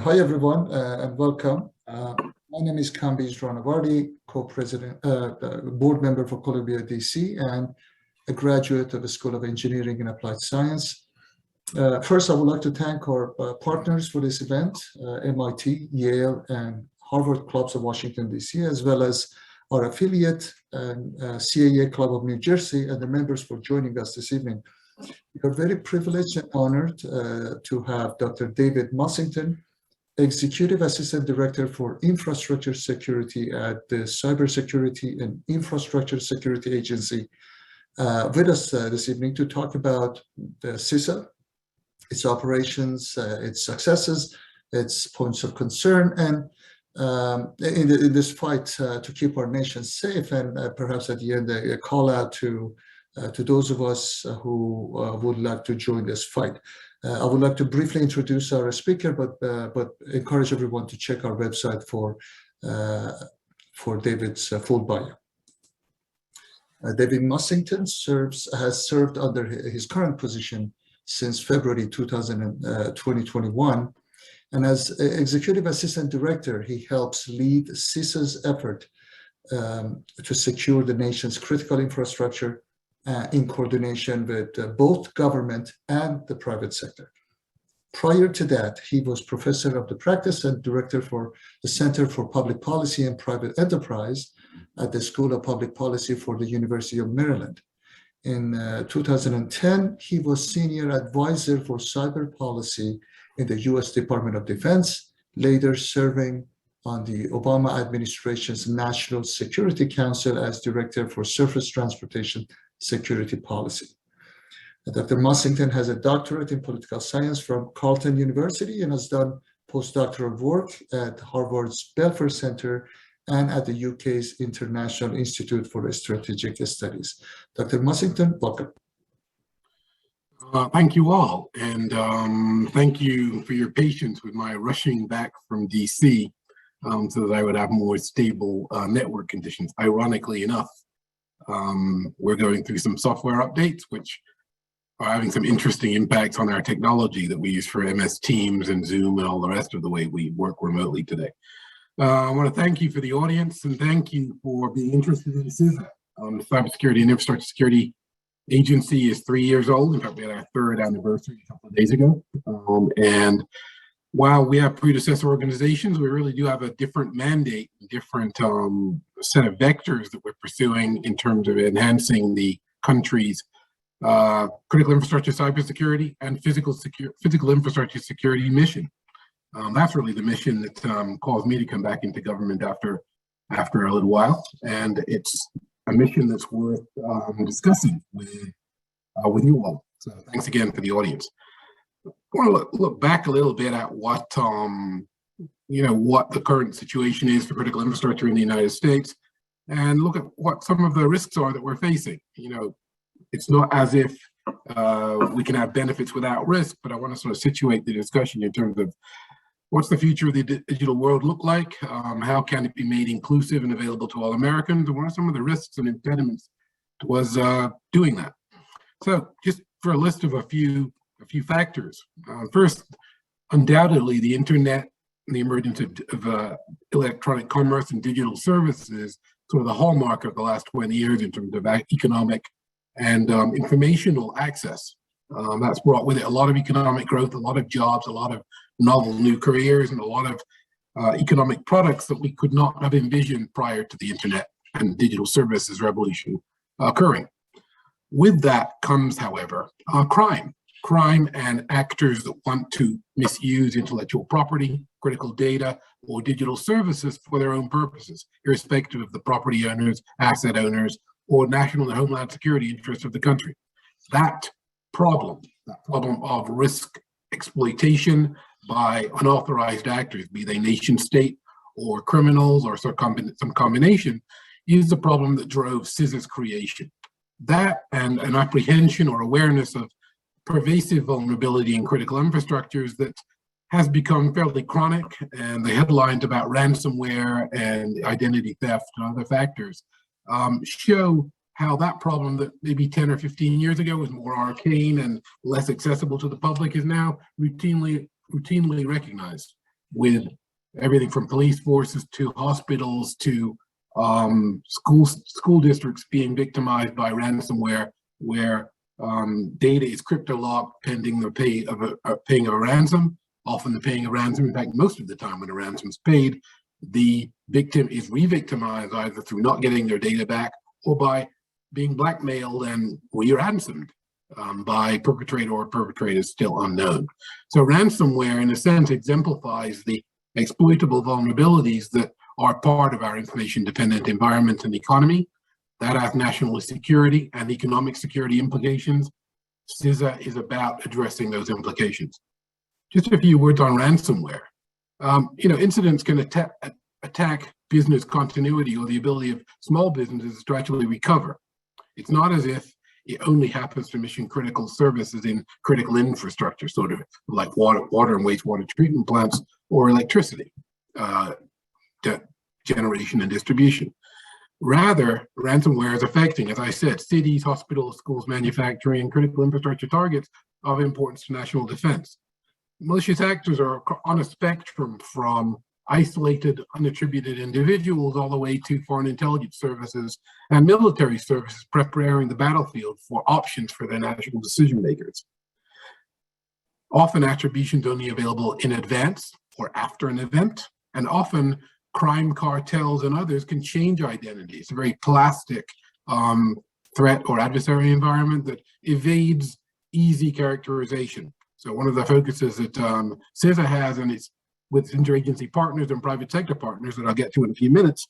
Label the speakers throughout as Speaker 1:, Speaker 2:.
Speaker 1: Hi, everyone, and welcome. My name is Kambiz Ranavardi, co-president, board member for ColumbiaDC, and a graduate of the School of Engineering and Applied Science. First, I would like to thank our partners for this event, MIT, Yale, and Harvard Clubs of Washington, D.C., as well as our affiliate and CAA Club of New Jersey, and the members for joining us this evening. We are very privileged and honored to have Dr. David Mussington, Executive Assistant Director for Infrastructure Security at the Cybersecurity and Infrastructure Security Agency, with us this evening to talk about the CISA, its operations, its successes, its points of concern, and in this fight to keep our nation safe, and perhaps at the end a call out to those of us who would like to join this fight. I would like to briefly introduce our speaker, but encourage everyone to check our website for David's full bio. David Mussington has served under his current position since February 2021, and as Executive Assistant Director, he helps lead CISA's effort to secure the nation's critical infrastructure in coordination with both government and the private sector. Prior to that, he was professor of the practice and director for the Center for Public Policy and Private Enterprise at the School of Public Policy for the University of Maryland. In 2010, he was senior advisor for cyber policy in the U.S. Department of Defense, later serving on the Obama administration's National Security Council as director for surface transportation security policy. Dr. Mussington has a doctorate in political science from Carleton University and has done postdoctoral work at Harvard's Belfer Center and at the UK's International Institute for Strategic Studies. Dr. Mussington, welcome.
Speaker 2: Thank you all, and thank you for your patience with my rushing back from DC so that I would have more stable network conditions. Ironically enough, we're going through some software updates, which are having some interesting impacts on our technology that we use for MS Teams and Zoom and all the rest of the way we work remotely today. I want to thank you for the audience and thank you for being interested in CISA. The Cybersecurity and Infrastructure Security Agency is 3 years old. In fact, we had our 3rd anniversary a couple of days ago. And while we have predecessor organizations, we really do have a different mandate, different set of vectors that we're pursuing in terms of enhancing the country's critical infrastructure cybersecurity and physical infrastructure security mission. That's really the mission that caused me to come back into government after a little while, and it's a mission that's worth discussing with you all. So thanks again for the audience. I want to look back a little bit at what what the current situation is for critical infrastructure in the United States, and look at what some of the risks are that we're facing. It's not as if we can have benefits without risk, but I want to sort of situate the discussion in terms of what's the future of the digital world look like, how can it be made inclusive and available to all Americans, and what are some of the risks and impediments towards doing that. So just for a list of a few factors. First, undoubtedly, the internet and the emergence of electronic commerce and digital services, sort of the hallmark of the last 20 years in terms of economic and informational access. That's brought with it a lot of economic growth, a lot of jobs, a lot of novel new careers, and a lot of economic products that we could not have envisioned prior to the internet and digital services revolution occurring. With that comes, however, crime and actors that want to misuse intellectual property, critical data, or digital services for their own purposes, irrespective of the property owners, asset owners, or national and homeland security interests of the country. That problem of risk exploitation by unauthorized actors, be they nation state or criminals or some combination, is the problem that drove CISA's creation. That and an apprehension or awareness of pervasive vulnerability in critical infrastructures that has become fairly chronic, and the headlines about ransomware and identity theft and other factors show how that problem that maybe 10 or 15 years ago was more arcane and less accessible to the public is now routinely recognized. with everything from police forces to hospitals to school districts being victimized by ransomware, where data is crypto-locked pending the paying of a ransom. Often the paying of ransom, in fact, most of the time when a ransom is paid, the victim is re-victimized either through not getting their data back or by being blackmailed and re-ransomed by perpetrator or perpetrators still unknown. So ransomware, in a sense, exemplifies the exploitable vulnerabilities that are part of our information-dependent environment and economy that have national security and economic security implications. CISA is about addressing those implications. Just a few words on ransomware. Incidents can attack business continuity or the ability of small businesses to actually recover. It's not as if it only happens to mission critical services in critical infrastructure, sort of like water and wastewater treatment plants or electricity generation and distribution. Rather, ransomware is affecting, as I said, cities, hospitals, schools, manufacturing, and critical infrastructure targets of importance to national defense. Malicious actors are on a spectrum from isolated, unattributed individuals all the way to foreign intelligence services and military services preparing the battlefield for options for their national decision makers. Often attributions only available in advance or after an event, and often crime cartels and others can change identity. It's a very plastic threat or adversary environment that evades easy characterization. So one of the focuses that CISA has, and it's with interagency partners and private sector partners that I'll get to in a few minutes,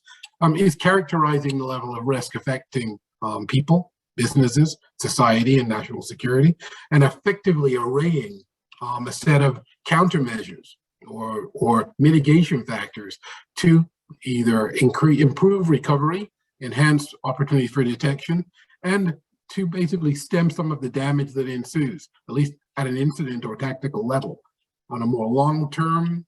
Speaker 2: is characterizing the level of risk affecting people, businesses, society, and national security, and effectively arraying a set of countermeasures or mitigation factors to either improve recovery, enhance opportunities for detection, and to basically stem some of the damage that ensues, at least at an incident or tactical level. On a more long-term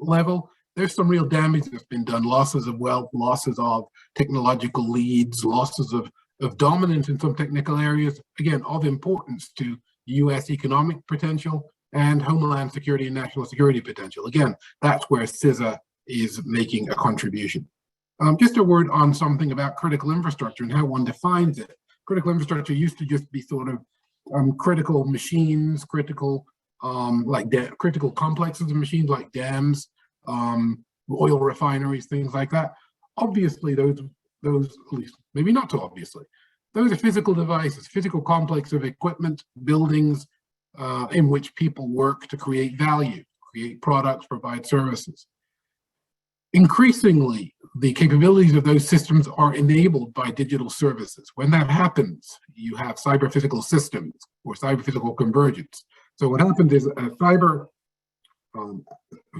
Speaker 2: level, there's some real damage that's been done, losses of wealth, losses of technological leads, losses of dominance in some technical areas, again, of importance to US economic potential and homeland security and national security potential. Again, that's where CISA is making a contribution. Just a word on something about critical infrastructure and how one defines it. Critical infrastructure used to just be sort of critical machines, critical critical complexes of machines like dams, oil refineries, things like that. Obviously, those at least maybe not so obviously, those are physical devices, physical complex of equipment, buildings in which people work to create value, create products, provide services. Increasingly, the capabilities of those systems are enabled by digital services. When that happens, you have cyber-physical systems or cyber-physical convergence. So what happens is a cyber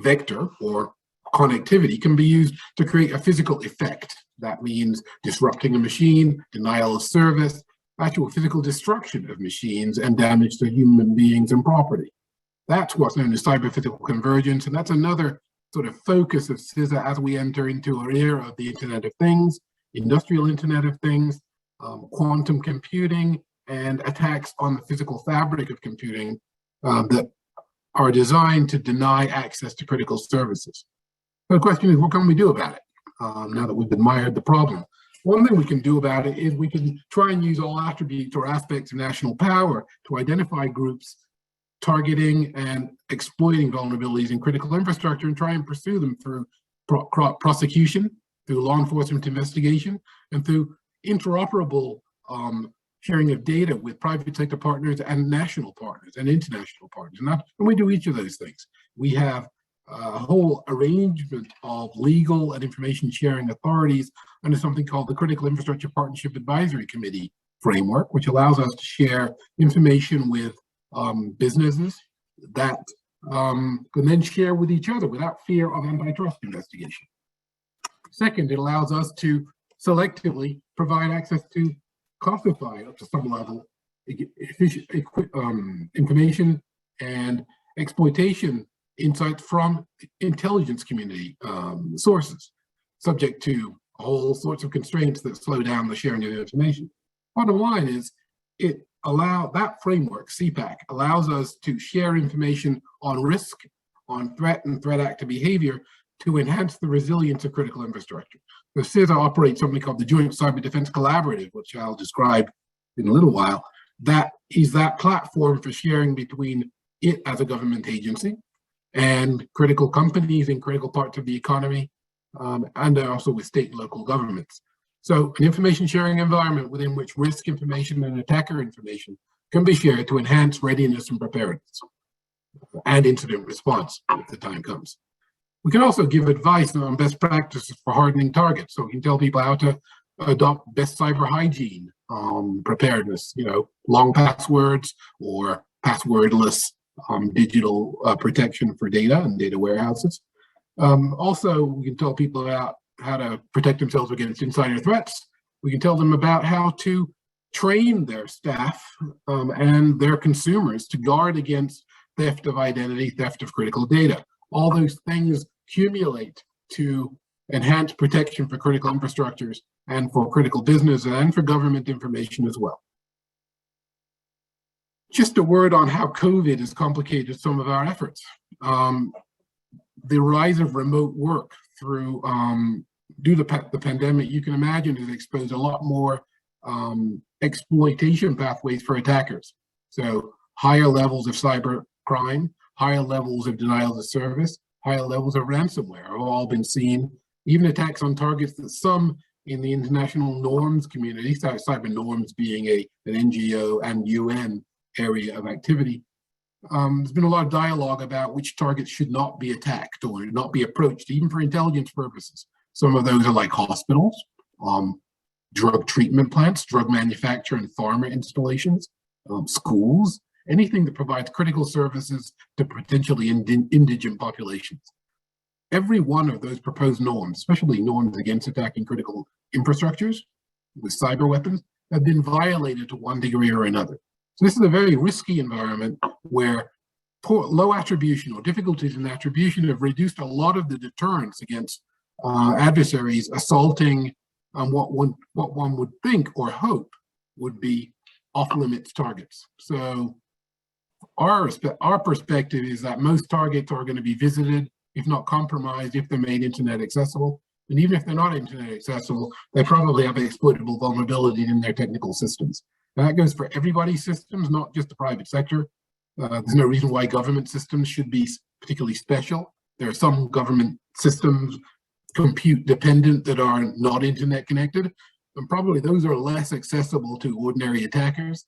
Speaker 2: vector or connectivity can be used to create a physical effect. That means disrupting a machine, denial of service, actual physical destruction of machines, and damage to human beings and property. That's what's known as cyber-physical convergence, and that's another sort of focus of CISA as we enter into an era of the Internet of Things, industrial Internet of Things, quantum computing, and attacks on the physical fabric of computing that are designed to deny access to critical services. So the question is, what can we do about it now that we've admired the problem? One thing we can do about it is we can try and use all attributes or aspects of national power to identify groups targeting and exploiting vulnerabilities in critical infrastructure and try and pursue them through prosecution, through law enforcement investigation, and through interoperable sharing of data with private sector partners and national partners and international partners. And we do each of those things. We have a whole arrangement of legal and information sharing authorities under something called the Critical Infrastructure Partnership Advisory Committee framework, which allows us to share information with businesses that can then share with each other without fear of antitrust investigation. Second, it allows us to selectively provide access to classify up to some level information and exploitation insights from intelligence community sources, subject to all sorts of constraints that slow down the sharing of information. Bottom line is, that framework, CPAC, allows us to share information on risk, on threat and threat actor behavior to enhance the resilience of critical infrastructure. So CISA operates something called the Joint Cyber Defense Collaborative, which I'll describe in a little while. That is that platform for sharing between it as a government agency and critical companies in critical parts of the economy, and also with state and local governments. So an information sharing environment within which risk information and attacker information can be shared to enhance readiness and preparedness and incident response if the time comes. We can also give advice on best practices for hardening targets. So we can tell people how to adopt best cyber hygiene, preparedness, long passwords or passwordless digital protection for data and data warehouses. Also, we can tell people about how to protect themselves against insider threats. We can tell them about how to train their staff and their consumers to guard against theft of identity, theft of critical data. All those things accumulate to enhance protection for critical infrastructures and for critical business and for government information as well. Just a word on how COVID has complicated some of our efforts. The rise of remote work through due to the pandemic, you can imagine, has exposed a lot more exploitation pathways for attackers. So higher levels of cyber crime, higher levels of denial of service, higher levels of ransomware have all been seen, even attacks on targets that some in the international norms community, cyber norms being an NGO and UN area of activity. There's been a lot of dialogue about which targets should not be attacked or not be approached, even for intelligence purposes. Some of those are like hospitals, drug treatment plants, drug manufacture and pharma installations, schools, anything that provides critical services to potentially indigent populations. Every one of those proposed norms, especially norms against attacking critical infrastructures with cyber weapons, have been violated to one degree or another. So this is a very risky environment where low attribution or difficulties in attribution have reduced a lot of the deterrence against adversaries assaulting what one would think or hope would be off-limits targets. So our perspective is that most targets are going to be visited, if not compromised, if they're made internet accessible. And even if they're not internet accessible, they probably have exploitable vulnerability in their technical systems. And that goes for everybody's systems, not just the private sector. There's no reason why government systems should be particularly special. There are some government systems, compute dependent, that are not internet connected, and probably those are less accessible to ordinary attackers.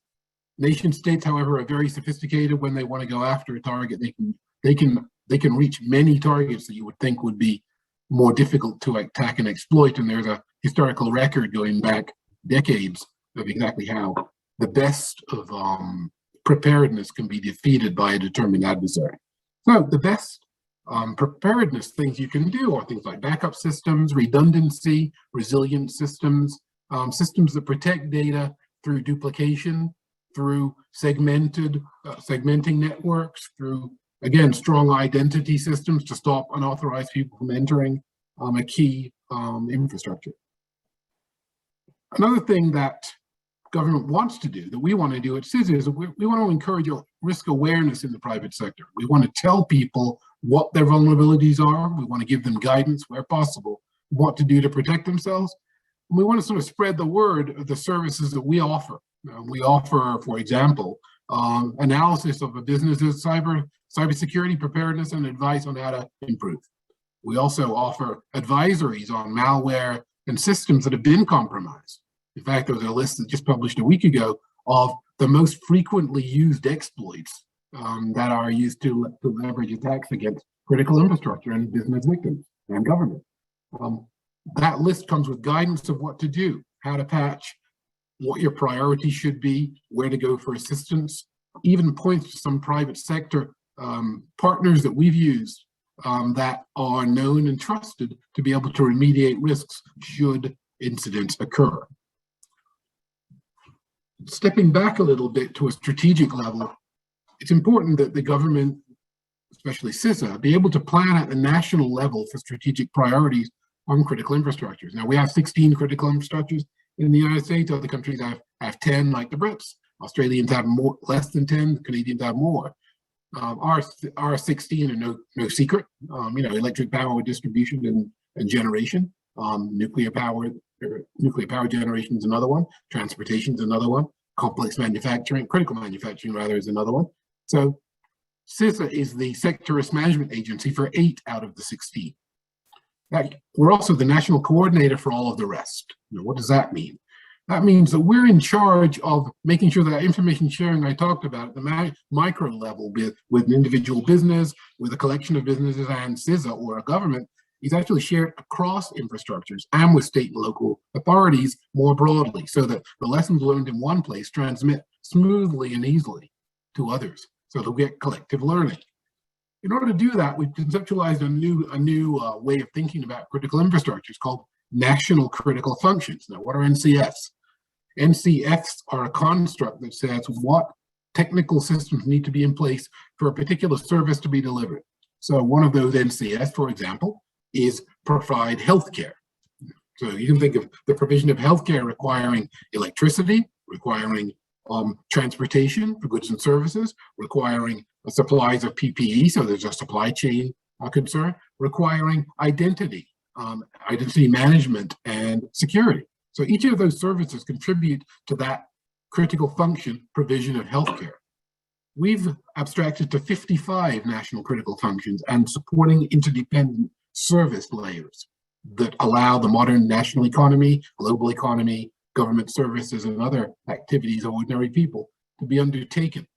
Speaker 2: Nation states, however, are very sophisticated when they want to go after a target. They can reach many targets that you would think would be more difficult to attack and exploit. And there's a historical record going back decades of exactly how the best of preparedness can be defeated by a determined adversary. So the best preparedness things you can do are things like backup systems, redundancy, resilient systems, systems that protect data through duplication, through segmenting networks, through, again, strong identity systems to stop unauthorized people from entering a key infrastructure. Another thing that government wants to do, that we want to do at CISA, is we want to encourage risk awareness in the private sector. We want to tell people what their vulnerabilities are. We want to give them guidance where possible, what to do to protect themselves. And we want to sort of spread the word of the services that we offer. We offer, for example, analysis of a business's cybersecurity preparedness and advice on how to improve. We also offer advisories on malware and systems that have been compromised. In fact, there was a list that just published a week ago of the most frequently used exploits that are used to leverage attacks against critical infrastructure and business victims and government. That list comes with guidance of what to do, how to patch, what your priorities should be, where to go for assistance, even points to some private sector partners that we've used that are known and trusted to be able to remediate risks should incidents occur. Stepping back a little bit to a strategic level, it's important that the government, especially CISA, be able to plan at the national level for strategic priorities on critical infrastructures. Now, we have 16 critical infrastructures in the United States. Other countries have 10, like the Brits. Australians have less than 10, the Canadians have more. R16 are no secret. Electric power distribution and generation, nuclear power generation is another one, transportation is another one, critical manufacturing rather is another one. So CISA is the sector risk management agency for 8 out of the 16. We're also the national coordinator for all of the rest. What does that mean? That means that we're in charge of making sure that information sharing I talked about at the micro level with an individual business, with a collection of businesses and CISA or a government is actually shared across infrastructures and with state and local authorities more broadly, so that the lessons learned in one place transmit smoothly and easily to others, so that we get collective learning. In order to do that, we've conceptualized a new way of thinking about critical infrastructures called National Critical Functions. Now, what are NCFs? NCFs are a construct that says what technical systems need to be in place for a particular service to be delivered. So one of those NCFs, for example, is provide healthcare. So you can think of the provision of healthcare requiring electricity, requiring transportation for goods and services, requiring supplies of PPE, so there's a supply chain concern, requiring identity management and security. So each of those services contribute to that critical function provision of healthcare. We've abstracted to 55 national critical functions and supporting interdependent service layers that allow the modern national economy, global economy, government services, and other activities of ordinary people to be undertaken.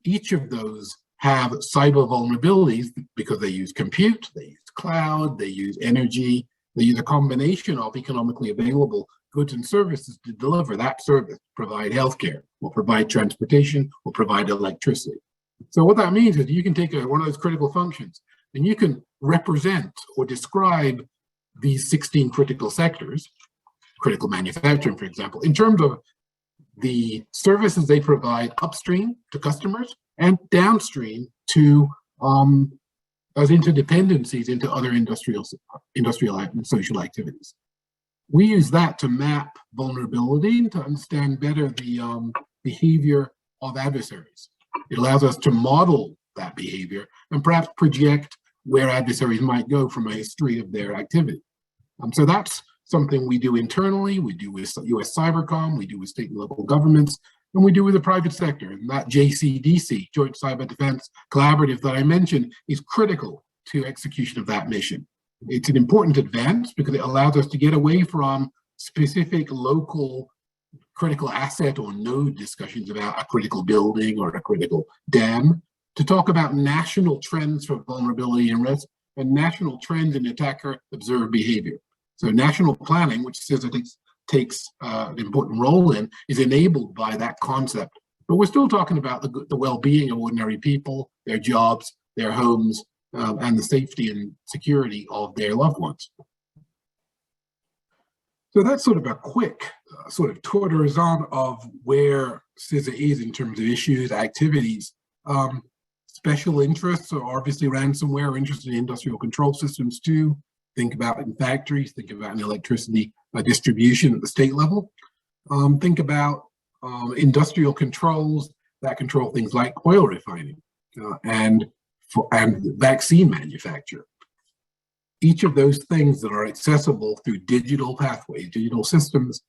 Speaker 2: Each of those have cyber vulnerabilities because they use compute, they use cloud, they use energy, they use a combination of economically available goods and services to deliver that service, provide healthcare, or provide transportation, or provide electricity. So what that means is you can take one of those critical functions and you can represent or describe these 16 critical sectors, critical manufacturing, for example, in terms of the services they provide upstream to customers and downstream to as interdependencies into other industrial and social activities. We use that to map vulnerability and to understand better the behavior of adversaries. It allows us to model that behavior and perhaps project where adversaries might go from a history of their activity. So that's something we do internally, we do with US Cybercom, we do with state and local governments, and we do with the private sector. And that JCDC, Joint Cyber Defense Collaborative that I mentioned, is critical to execution of that mission. It's an important advance because it allows us to get away from specific local critical asset or node discussions about a critical building or a critical dam, to talk about national trends for vulnerability and risk and national trends in attacker observed behavior. So national planning, which CISA takes an important role in, is enabled by that concept. But we're still talking about the well-being of ordinary people, their jobs, their homes, and the safety and security of their loved ones. So that's sort of a quick sort of tour d'horizon of where CISA is in terms of issues, activities. Special interests are obviously ransomware. We're interested in industrial control systems too. Think about in factories, think about in electricity distribution at the state level. Think about industrial controls that control things like oil refining and vaccine manufacture. Each of those things that are accessible through digital pathways, digital systems,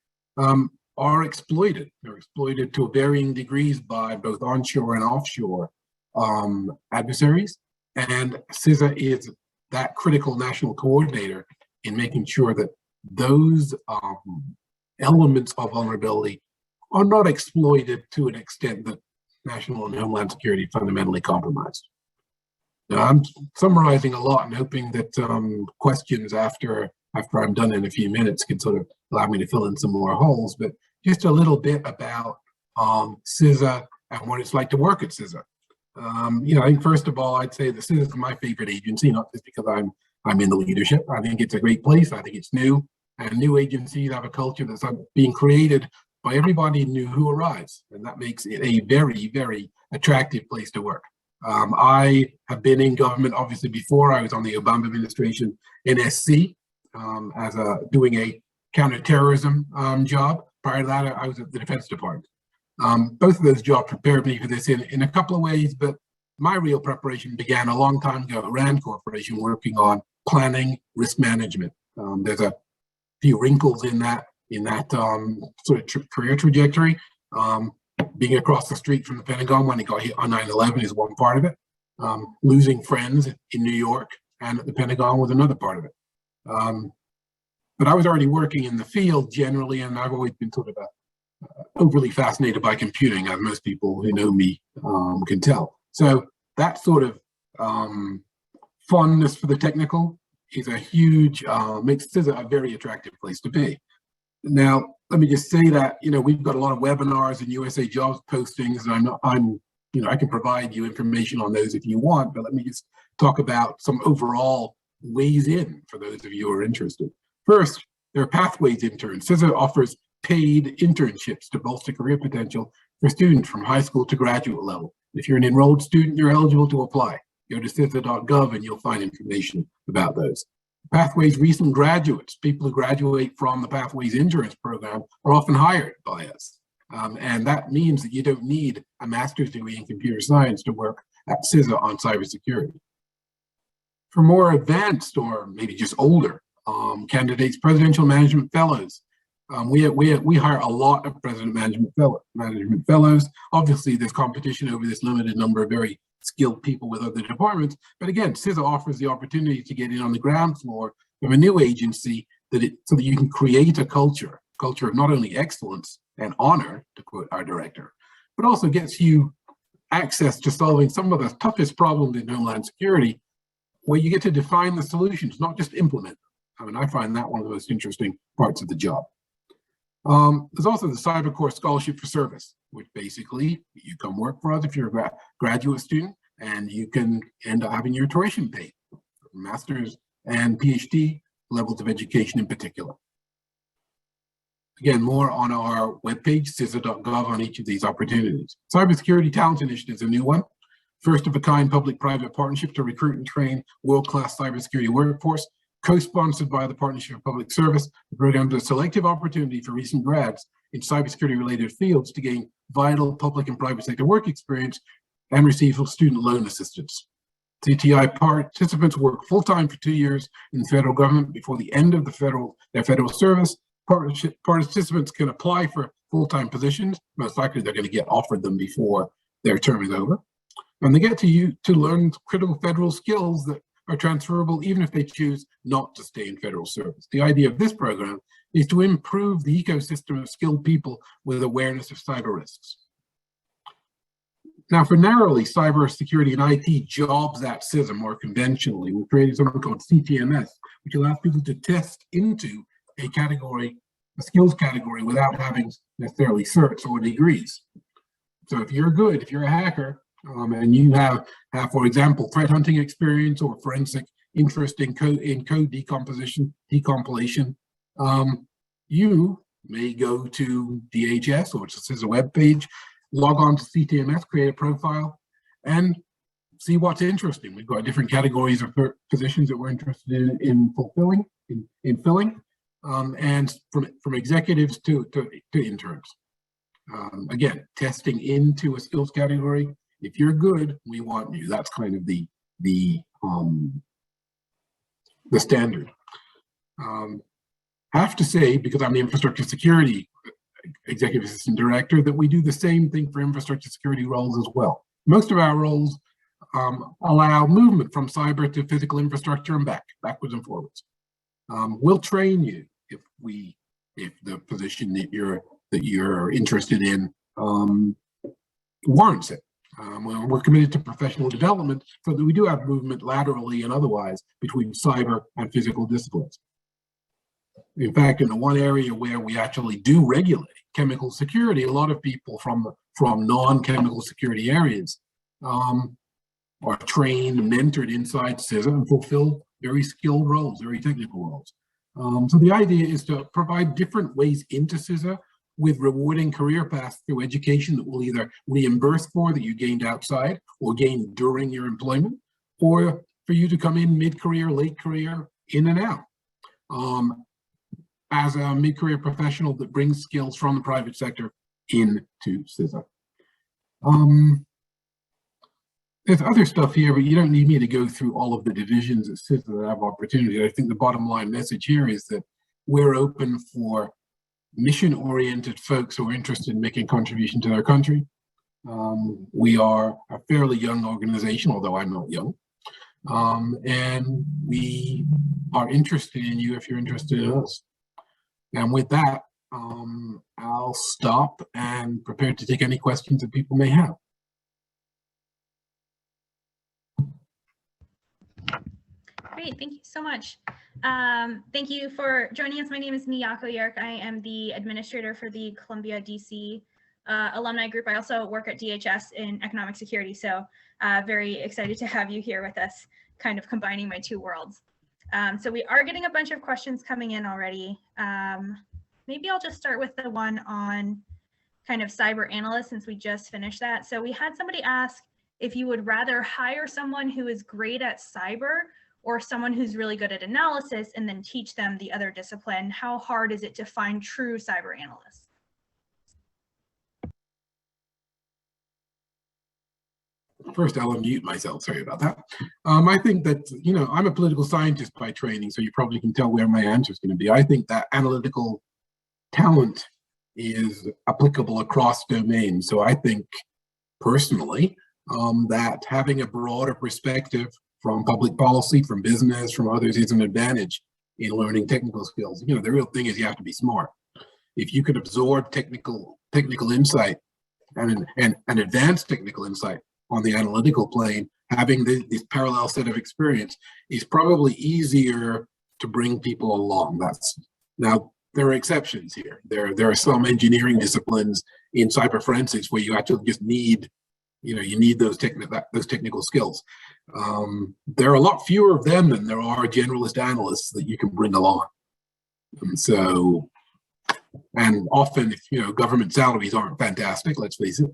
Speaker 2: are exploited. They're exploited to varying degrees by both onshore and offshore adversaries. And CISA is that critical national coordinator in making sure that those elements of vulnerability are not exploited to an extent that national and homeland security fundamentally compromised. Now, I'm summarizing a lot and hoping that questions after I'm done in a few minutes can sort of allow me to fill in some more holes, but just a little bit about CISA and what it's like to work at CISA. I think first of all, I'd say that CISA is my favorite agency, not just because I'm in the leadership. I think it's a great place. I think it's new, and new agencies have a culture that's being created by everybody new who arrives, and that makes it a very, very attractive place to work. I have been in government, obviously, before. I was on the Obama administration NSC doing a counterterrorism job. Prior to that, I was at the Defense Department. Both of those jobs prepared me for this in a couple of ways, but my real preparation began a long time ago at Rand Corporation, working on planning risk management. There's a few wrinkles in that sort of career trajectory. Being across the street from the Pentagon when it got hit on 9/11 is one part of it. Losing friends in New York and at the Pentagon was another part of it. But I was already working in the field generally, and I've always been sort of overly fascinated by computing, as most people who know me can tell. So that sort of fondness for the technical is a huge, makes CISA a very attractive place to be. Now, let me just say that, we've got a lot of webinars and USA Jobs postings, and I can provide you information on those if you want, but let me just talk about some overall ways in for those of you who are interested. First, there are pathways interns. CISA offers paid internships to bolster career potential for students from high school to graduate level. If you're an enrolled student, you're eligible to apply. Go to CISA.gov and you'll find information about those. Pathways recent graduates, people who graduate from the Pathways Interns program, are often hired by us. And that means that you don't need a master's degree in computer science to work at CISA on cybersecurity. For more advanced or maybe just older candidates, presidential management fellows. We hire a lot of president management fellows. Obviously, there's competition over this limited number of very skilled people with other departments. But again, CISA offers the opportunity to get in on the ground floor of a new agency so that you can create a culture of not only excellence and honor, to quote our director, but also gets you access to solving some of the toughest problems in Homeland Security, where you get to define the solutions, not just implement them. I mean, I find that one of the most interesting parts of the job. There's also the Cyber Corps Scholarship for Service, which basically you come work for us if you're a graduate student, and you can end up having your tuition paid, master's and PhD levels of education in particular. Again, more on our webpage, CISA.gov, on each of these opportunities. Cybersecurity Talent Initiative is a new one. First of a kind public-private partnership to recruit and train world-class cybersecurity workforce, co-sponsored by the Partnership of Public Service. The program is a selective opportunity for recent grads in cybersecurity-related fields to gain vital public and private sector work experience and receive student loan assistance. CTI participants work full-time for 2 years in the federal government before the end of their federal service. Participants can apply for full-time positions. Most likely they're going to get offered them before their term is over. And they get to learn critical federal skills that are transferable even if they choose not to stay in federal service. The idea of this program is to improve the ecosystem of skilled people with awareness of cyber risks. Now, for narrowly cybersecurity and IT jobs at CISA more conventionally, we created something called CTMS, which allows people to test into a skills category without having necessarily certs or degrees. So if you're a hacker, and you have, for example, threat hunting experience or forensic interest in code decomposition, decompilation, you may go to DHS or just as a web page, log on to CTMS, create a profile, and see what's interesting. We've got different categories of positions that we're interested in filling, and from executives to interns. Again, testing into a skills category. If you're good, we want you. That's kind of the standard. I have to say, because I'm the infrastructure security executive assistant director, that we do the same thing for infrastructure security roles as well. Most of our roles allow movement from cyber to physical infrastructure and backwards and forwards. We'll train you if the position that you're interested in warrants it. We're committed to professional development so that we do have movement laterally and otherwise between cyber and physical disciplines. In fact, in the one area where we actually do regulate chemical security, a lot of people from non-chemical security areas are trained, mentored inside CISA and fulfill very skilled roles, very technical roles. So the idea is to provide different ways into CISA with rewarding career paths through education that will either reimburse for that you gained outside or gained during your employment, or for you to come in mid-career, late career, in and out. As a mid-career professional that brings skills from the private sector into CISA. there's other stuff here, but you don't need me to go through all of the divisions at CISA that have opportunity. I think the bottom line message here is that we're open for mission-oriented folks who are interested in making a contribution to their country. We are a fairly young organization, although I'm not young. And we are interested in you if you're interested in us. And with that, I'll stop and prepare to take any questions that people may have.
Speaker 3: Great, thank you so much. Thank you for joining us. My name is Miyako Yerk. I am the administrator for the ColumbiaDC alumni group. I also work at DHS in economic security, so very excited to have you here with us, kind of combining my two worlds. So we are getting a bunch of questions coming in already. Maybe I'll just start with the one on kind of cyber analysts, since we just finished that. So we had somebody ask if you would rather hire someone who is great at cyber or someone who's really good at analysis and then teach them the other discipline. How hard is it to find true cyber analysts?
Speaker 2: First, I'll unmute myself. Sorry about that. I think that, I'm a political scientist by training, so you probably can tell where my answer is going to be. I think that analytical talent is applicable across domains. So I think personally that having a broader perspective from public policy, from business, from others is an advantage in learning technical skills. The real thing is you have to be smart. If you could absorb technical insight and advanced technical insight on the analytical plane, having this parallel set of experience is probably easier to bring people along. Now, there are exceptions here. There are some engineering disciplines in cyber forensics where you actually just need, you need those technical skills. There are a lot fewer of them than there are generalist analysts that you can bring along. And often, if government salaries aren't fantastic, let's face it.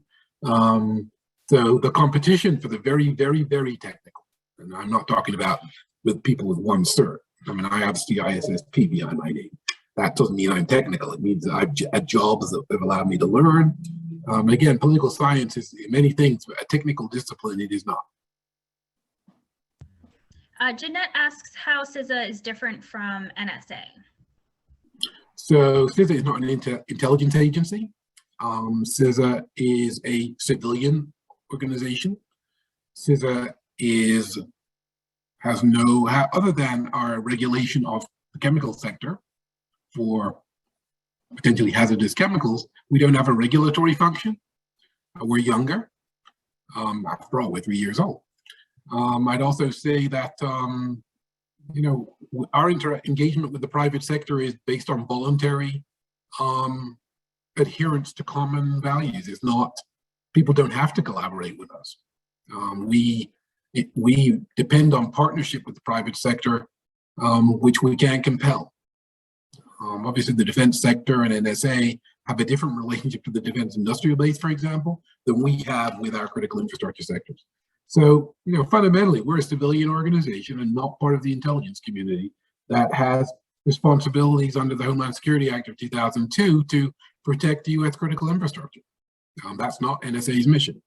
Speaker 2: So the competition for the very, very, very technical, and I'm not talking about with people with one cert. I mean, I have CISSP behind my name. That doesn't mean I'm technical. It means I've had jobs that have allowed me to learn. Again, political science is many things, but a technical discipline it is not.
Speaker 3: Jeanette asks how CISA is different from NSA.
Speaker 2: So CISA is not an intelligence agency. CISA is a civilian organization. CISA has no, other than our regulation of the chemical sector for potentially hazardous chemicals, we don't have a regulatory function. We're younger. After all, we're 3 years old. I'd also say that, our engagement with the private sector is based on voluntary adherence to common values. It's not, people don't have to collaborate with us. We depend on partnership with the private sector, which we can compel. Obviously, the defense sector and NSA have a different relationship to the defense industrial base, for example, than we have with our critical infrastructure sectors. So, fundamentally, we're a civilian organization and not part of the intelligence community that has responsibilities under the Homeland Security Act of 2002 to protect the U.S. critical infrastructure. That's not NSA's mission.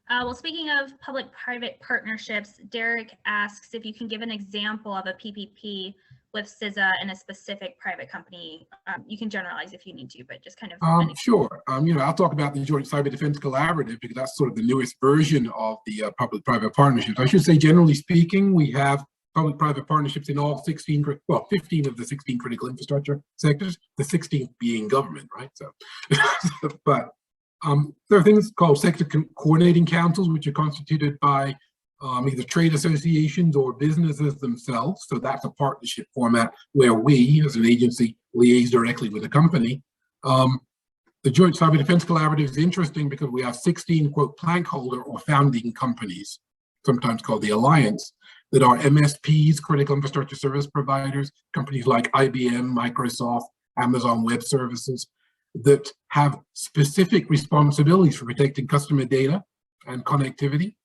Speaker 3: Well, speaking of public-private partnerships, Derek asks if you can give an example of a PPP with CISA and a specific private company. You can generalize if you need to, but just kind of.
Speaker 2: Sure. I'll talk about the Joint Cyber Defense Collaborative because that's sort of the newest version of the public-private partnerships. I should say, generally speaking, we have public-private partnerships in all 15 of the 16 critical infrastructure sectors, the 16th being government, right? So, but there are things called sector coordinating councils, which are constituted by either trade associations or businesses themselves. So that's a partnership format where we, as an agency, liaise directly with the company. The Joint Cyber Defense Collaborative is interesting because we have 16, quote, plank holder or founding companies, sometimes called the Alliance, that are MSPs, critical infrastructure service providers, companies like IBM, Microsoft, Amazon Web Services, that have specific responsibilities for protecting customer data and connectivity,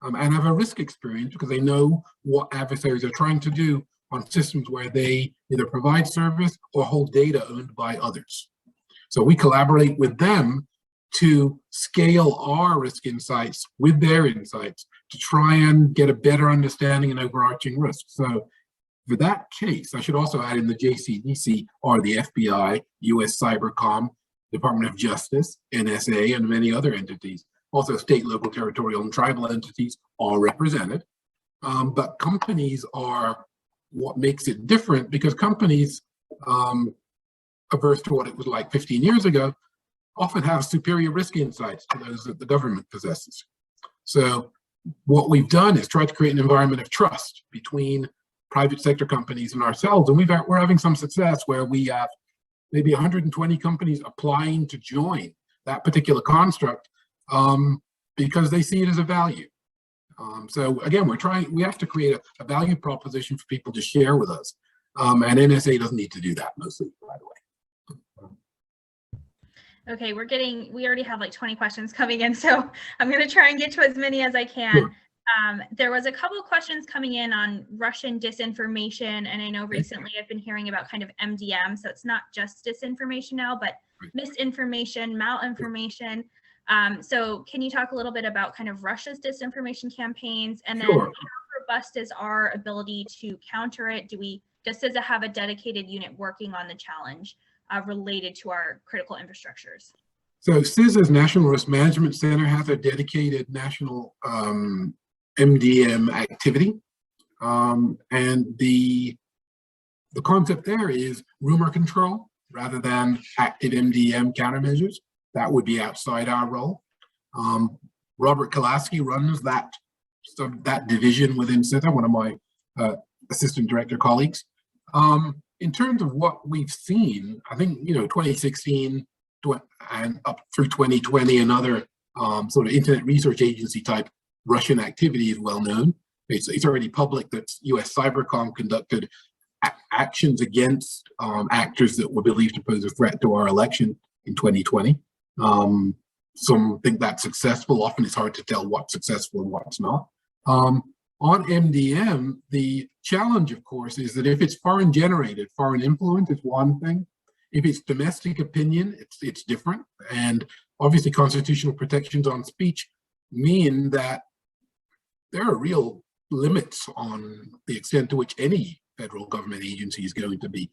Speaker 2: and have a risk experience because they know what adversaries are trying to do on systems where they either provide service or hold data owned by others. So we collaborate with them to scale our risk insights with their insights to try and get a better understanding and overarching risk. So for that case, I should also add in the JCDC are the FBI, US Cybercom, Department of Justice, NSA, and many other entities. Also state, local, territorial, and tribal entities are represented. But companies are what makes it different, because companies, averse to what it was like 15 years ago, often have superior risk insights to those that the government possesses. So what we've done is try to create an environment of trust between private sector companies and ourselves. And we're having some success where we have maybe 120 companies applying to join that particular construct because they see it as a value. So again, we have to create a value proposition for people to share with us. And NSA doesn't need to do that mostly, by the way.
Speaker 3: Okay, we already have like 20 questions coming in, so I'm going to try and get to as many as I can.
Speaker 2: Sure.
Speaker 3: There was a couple of questions coming in on Russian disinformation, and I know recently I've been hearing about kind of MDM, so it's not just disinformation now, but misinformation, malinformation. So can you talk a little bit about kind of Russia's disinformation campaigns, and then
Speaker 2: Sure.
Speaker 3: how robust is our ability to counter it? Does CISA have a dedicated unit working on the challenge related to our critical infrastructures?
Speaker 2: So CISA's National Risk Management Center has a dedicated national MDM activity. And the concept there is rumor control rather than active MDM countermeasures. That would be outside our role. Robert Kolaski runs that division within CISA, one of my assistant director colleagues. In terms of what we've seen, I think, 2016 and up through 2020, and other sort of Internet Research Agency type Russian activity is well known. It's already public that US Cybercom conducted actions against actors that were believed to pose a threat to our election in 2020. Some think that's successful. Often it's hard to tell what's successful and what's not. On MDM, the challenge, of course, is that if it's foreign generated, foreign influence is one thing. If it's domestic opinion, it's different. And obviously constitutional protections on speech mean that there are real limits on the extent to which any federal government agency is going to be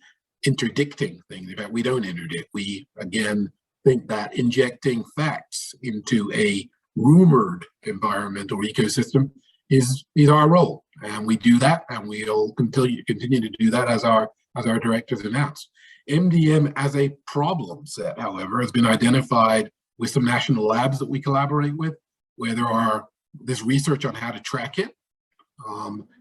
Speaker 2: interdicting things. In fact, we don't interdict. We, again, think that injecting facts into a rumored environment or ecosystem is our role, and we do that, and we'll continue to do that as our directors announced. MDM as a problem set, however, has been identified with some national labs that we collaborate with, where there's research on how to track it,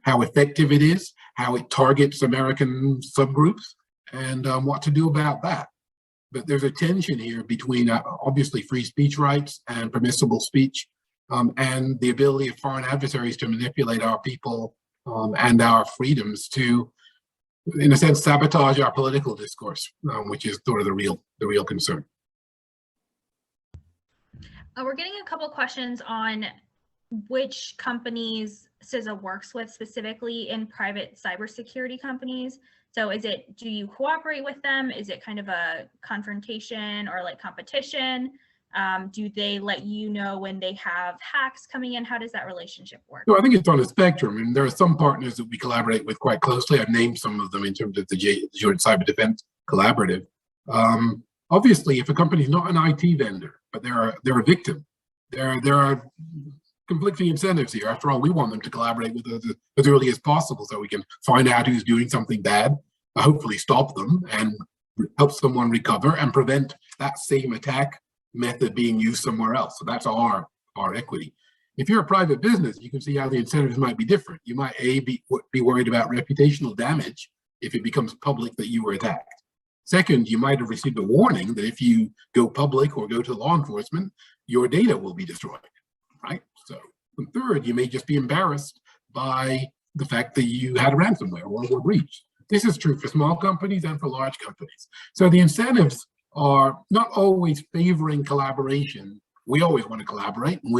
Speaker 2: how effective it is, how it targets American subgroups, and what to do about that. But there's a tension here between obviously free speech rights and permissible speech, and the ability of foreign adversaries to manipulate our people and our freedoms to, in a sense, sabotage our political discourse, which is sort of the real concern.
Speaker 3: We're getting a couple questions on which companies CISA works with specifically in private cybersecurity companies. So do you cooperate with them? Is it kind of a confrontation or like competition? Do they let you know when they have hacks coming in? How does that relationship work?
Speaker 2: So I think it's on a spectrum, and there are some partners that we collaborate with quite closely. I've named some of them in terms of the Joint Cyber Defense Collaborative. Obviously, if a company is not an IT vendor, but they're a victim, there are conflicting incentives here. After all, we want them to collaborate with us as early as possible so we can find out who's doing something bad, hopefully stop them and help someone recover and prevent that same attack method being used somewhere else. So that's our equity. If you're a private business, you can see how the incentives might be different. You might be worried about reputational damage if it becomes public that you were attacked. Second, you might have received a warning that if you go public or go to law enforcement, your data will be destroyed, right? So, and third, you may just be embarrassed by the fact that you had a ransomware or were breached. This is true for small companies and for large companies. So the incentives are not always favoring collaboration. We always want to collaborate, and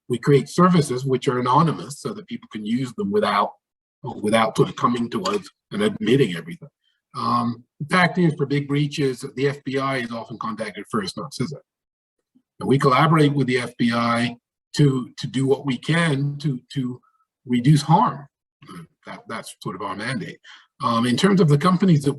Speaker 2: we create services which are anonymous so that people can use them without sort of coming to us and admitting everything. The fact is, for big breaches, the FBI is often contacted first, not CISA. And we collaborate with the FBI to do what we can to reduce harm. That's sort of our mandate. In terms of the companies that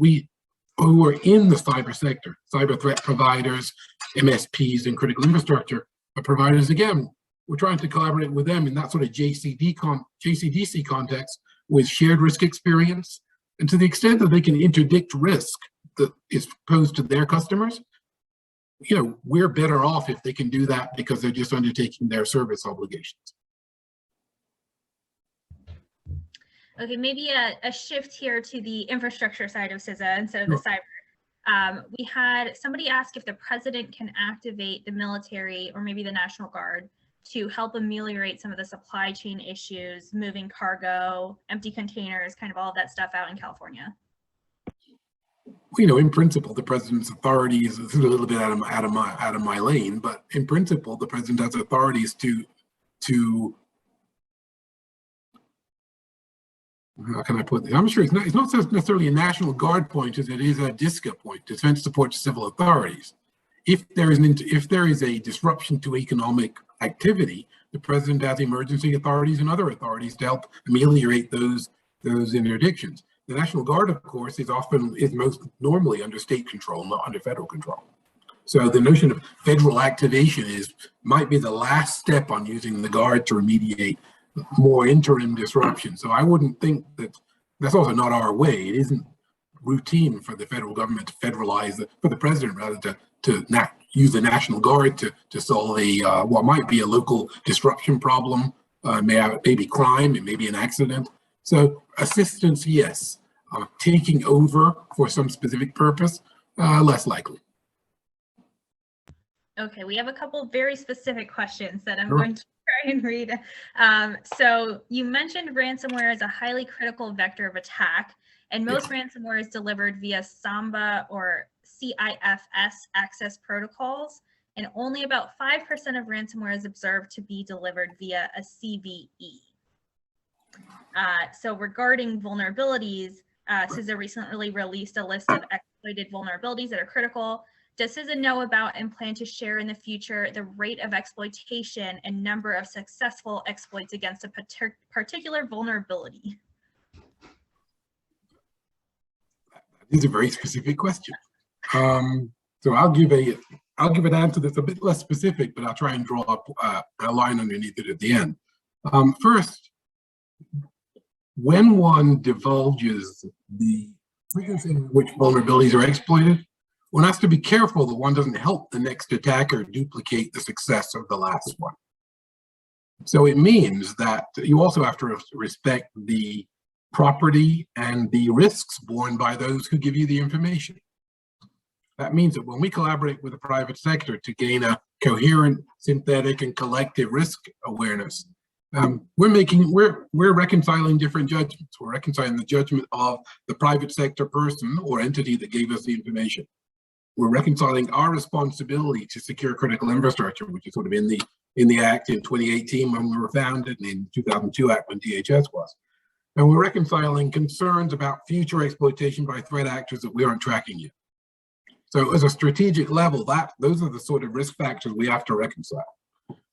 Speaker 2: who are in the cyber sector, cyber threat providers, MSPs, and critical infrastructure providers, again, we're trying to collaborate with them in that sort of JCDC context with shared risk experience. And to the extent that they can interdict risk that is posed to their customers, we're better off if they can do that because they're just undertaking their service obligations.
Speaker 3: Okay, maybe a shift here to the infrastructure side of CISA instead of the cyber. We had somebody ask if the president can activate the military or maybe the National Guard to help ameliorate some of the supply chain issues, moving cargo, empty containers, kind of all of that stuff out in California.
Speaker 2: In principle, the president's authorities, this is a little bit out of my lane, but in principle, the president has authorities to how can I put this? I'm sure it's not necessarily a National Guard point as it is a DSCA point, Defense Support to Civil Authorities. If there is a disruption to economic activity, the president has emergency authorities and other authorities to help ameliorate those interdictions. The National Guard, of course, is most normally under state control, not under federal control. So the notion of federal activation might be the last step on using the Guard to remediate more interim disruption. So I wouldn't think that's also not our way. It isn't routine for the federal government to federalize, for the president rather to use the National Guard to solve what might be a local disruption problem, maybe crime, it may be an accident. So assistance, yes. Taking over for some specific purpose, less likely.
Speaker 3: Okay, we have a couple very specific questions that I'm going to try and read. So you mentioned ransomware as a highly critical vector of attack, and most ransomware is delivered via Samba or CIFS access protocols, and only about 5% of ransomware is observed to be delivered via a CVE. So regarding vulnerabilities, CISA recently released a list of exploited vulnerabilities that are critical. Does CISA know about and plan to share in the future the rate of exploitation and number of successful exploits against a particular vulnerability?
Speaker 2: That is a very specific question. So I'll give an answer that's a bit less specific, but I'll try and draw up a line underneath it at the end. First, when one divulges the frequency in which vulnerabilities are exploited, one has to be careful that one doesn't help the next attacker duplicate the success of the last one. So it means that you also have to respect the property and the risks borne by those who give you the information. That means that when we collaborate with the private sector to gain a coherent, synthetic, and collective risk awareness, we're reconciling different judgments. We're reconciling the judgment of the private sector person or entity that gave us the information. We're reconciling our responsibility to secure critical infrastructure, which is sort of in the Act in 2018 when we were founded, and in 2002 Act when DHS was. And we're reconciling concerns about future exploitation by threat actors that we aren't tracking yet. So as a strategic level, those are the sort of risk factors we have to reconcile.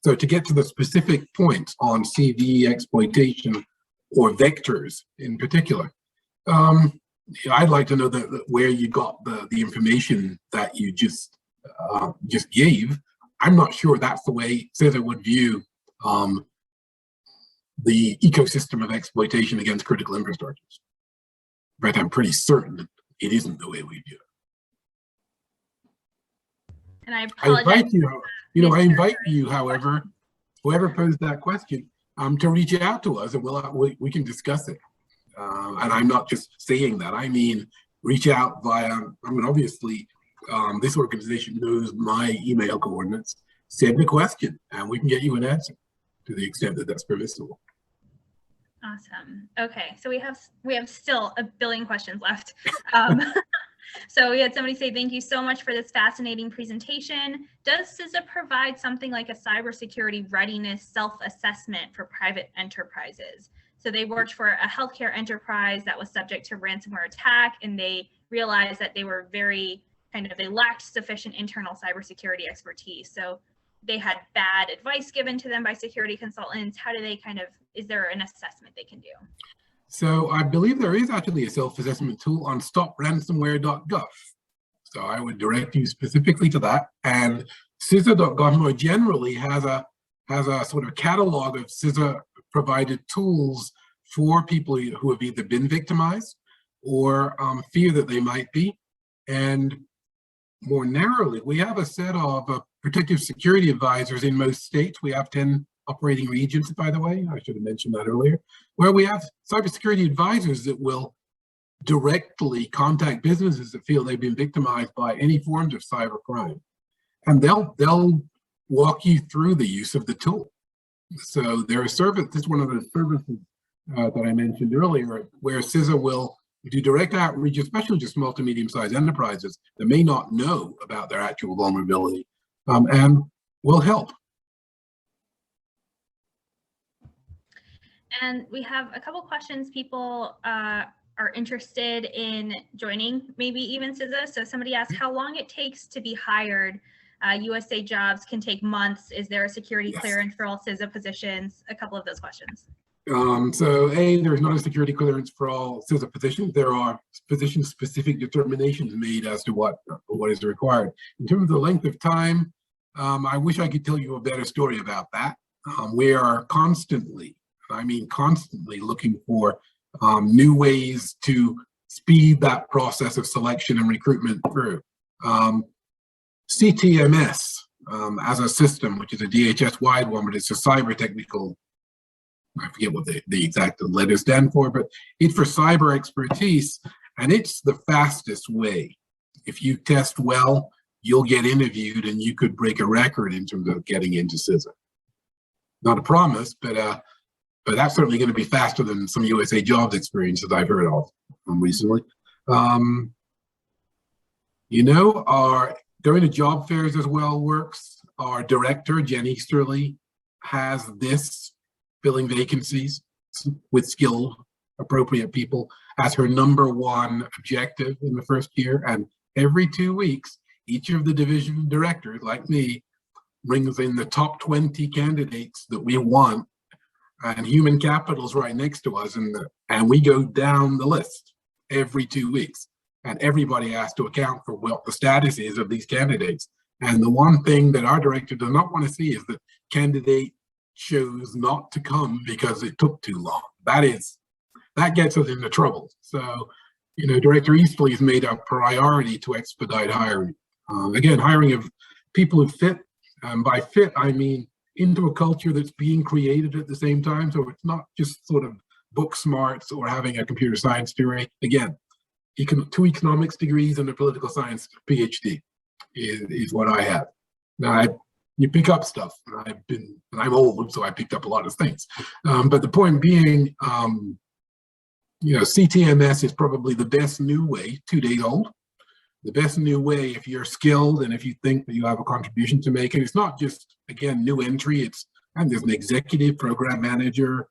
Speaker 2: So to get to the specific points on CVE exploitation or vectors in particular, I'd like to know where you got the information that you just gave. I'm not sure that's the way CISA would view the ecosystem of exploitation against critical infrastructures. But I'm pretty certain it isn't the way we view it.
Speaker 3: And I apologize.
Speaker 2: I invite you, however, whoever posed that question, to reach out to us, and we can discuss it. And I'm not just saying that. I mean, reach out via. Obviously, this organization knows my email coordinates. Send a question, and we can get you an answer to the extent that that's permissible.
Speaker 3: Awesome. Okay, so we have still a billion questions left. So we had somebody say, thank you so much for this fascinating presentation. Does CISA provide something like a cybersecurity readiness self-assessment for private enterprises? So they worked for a healthcare enterprise that was subject to ransomware attack, and they realized that they were they lacked sufficient internal cybersecurity expertise. So they had bad advice given to them by security consultants? How do they kind of, is there an assessment they can do?
Speaker 2: So I believe there is actually a self-assessment tool on stopransomware.gov. So I would direct you specifically to that. And CISA.gov more generally has a sort of catalog of CISA provided tools for people who have either been victimized or fear that they might be. And more narrowly, we have a set of protective security advisors in most states. We have 10 operating regions, by the way. I should have mentioned that earlier, where we have cybersecurity advisors that will directly contact businesses that feel they've been victimized by any forms of cybercrime. And they'll walk you through the use of the tool. So there are services, this is one of the services that I mentioned earlier, where CISA will do direct outreach, especially just small to medium-sized enterprises that may not know about their actual vulnerability, and will help.
Speaker 3: And we have a couple questions. People are interested in joining, maybe even CISA. So somebody asked how long it takes to be hired. USA jobs can take months. Is there a security clearance for all CISA positions? A couple of those questions.
Speaker 2: So there's not a security clearance for all CISA positions. There are position-specific determinations made as to what is required. In terms of the length of time, I wish I could tell you a better story about that. We are constantly, I mean constantly, looking for new ways to speed that process of selection and recruitment through. CTMS as a system, which is a DHS-wide one, but it's a cyber technical, I forget what the exact letters stand for, but it's for cyber expertise, and it's the fastest way. If you test well, you'll get interviewed and you could break a record in terms of getting into CISA. Not a promise, but that's certainly going to be faster than some USA jobs experiences I've heard of recently. You know, our going to job fairs as well works. Our director, Jen Easterly, has this filling vacancies with skilled, appropriate people as her #1 objective in the first year. And every 2 weeks, each of the division directors, like me, brings in the top 20 candidates that we want, and human capital's right next to us, and we go down the list every 2 weeks. And everybody has to account for what the status is of these candidates. And the one thing that our director does not want to see is that candidate chose not to come because it took too long. That gets us into trouble. So, you know, Director Easterly has made a priority to expedite hiring. Again, hiring of people who fit, and by fit, I mean into a culture that's being created at the same time. So it's not just sort of book smarts or having a computer science degree. Again, 2 economics degrees and a political science PhD is what I have. Now, you pick up stuff, and I'm old, so I picked up a lot of things. But the point being, you know, CTMS is probably the best new way, 2 days old, the best new way if you're skilled and if you think that you have a contribution to make. And it's not just, again, new entry, and there's an executive program manager,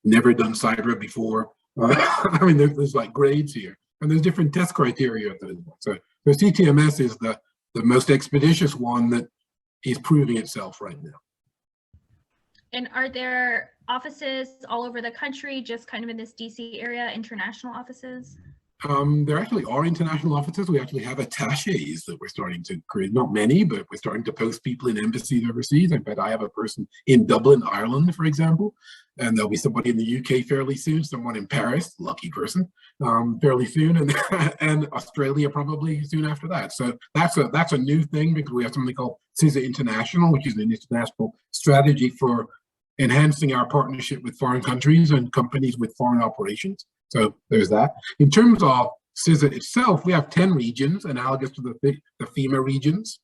Speaker 2: never done cyber before. I mean, there's like grades here, and there's different test criteria. So CTMS is the most expeditious one that is proving itself right now.
Speaker 3: And are there offices all over the country, just kind of in this DC area, international offices?
Speaker 2: There actually are international offices. We actually have attaches that we're starting to create. Not many, but we're starting to post people in embassies overseas. In fact, I have a person in Dublin, Ireland, for example, and there'll be somebody in the UK fairly soon, someone in Paris, lucky person, fairly soon, and Australia probably soon after that. So that's a new thing, because we have something called CISA International, which is an international strategy for enhancing our partnership with foreign countries and companies with foreign operations. So there's that. In terms of CISA itself, we have 10 regions analogous to the FEMA regions,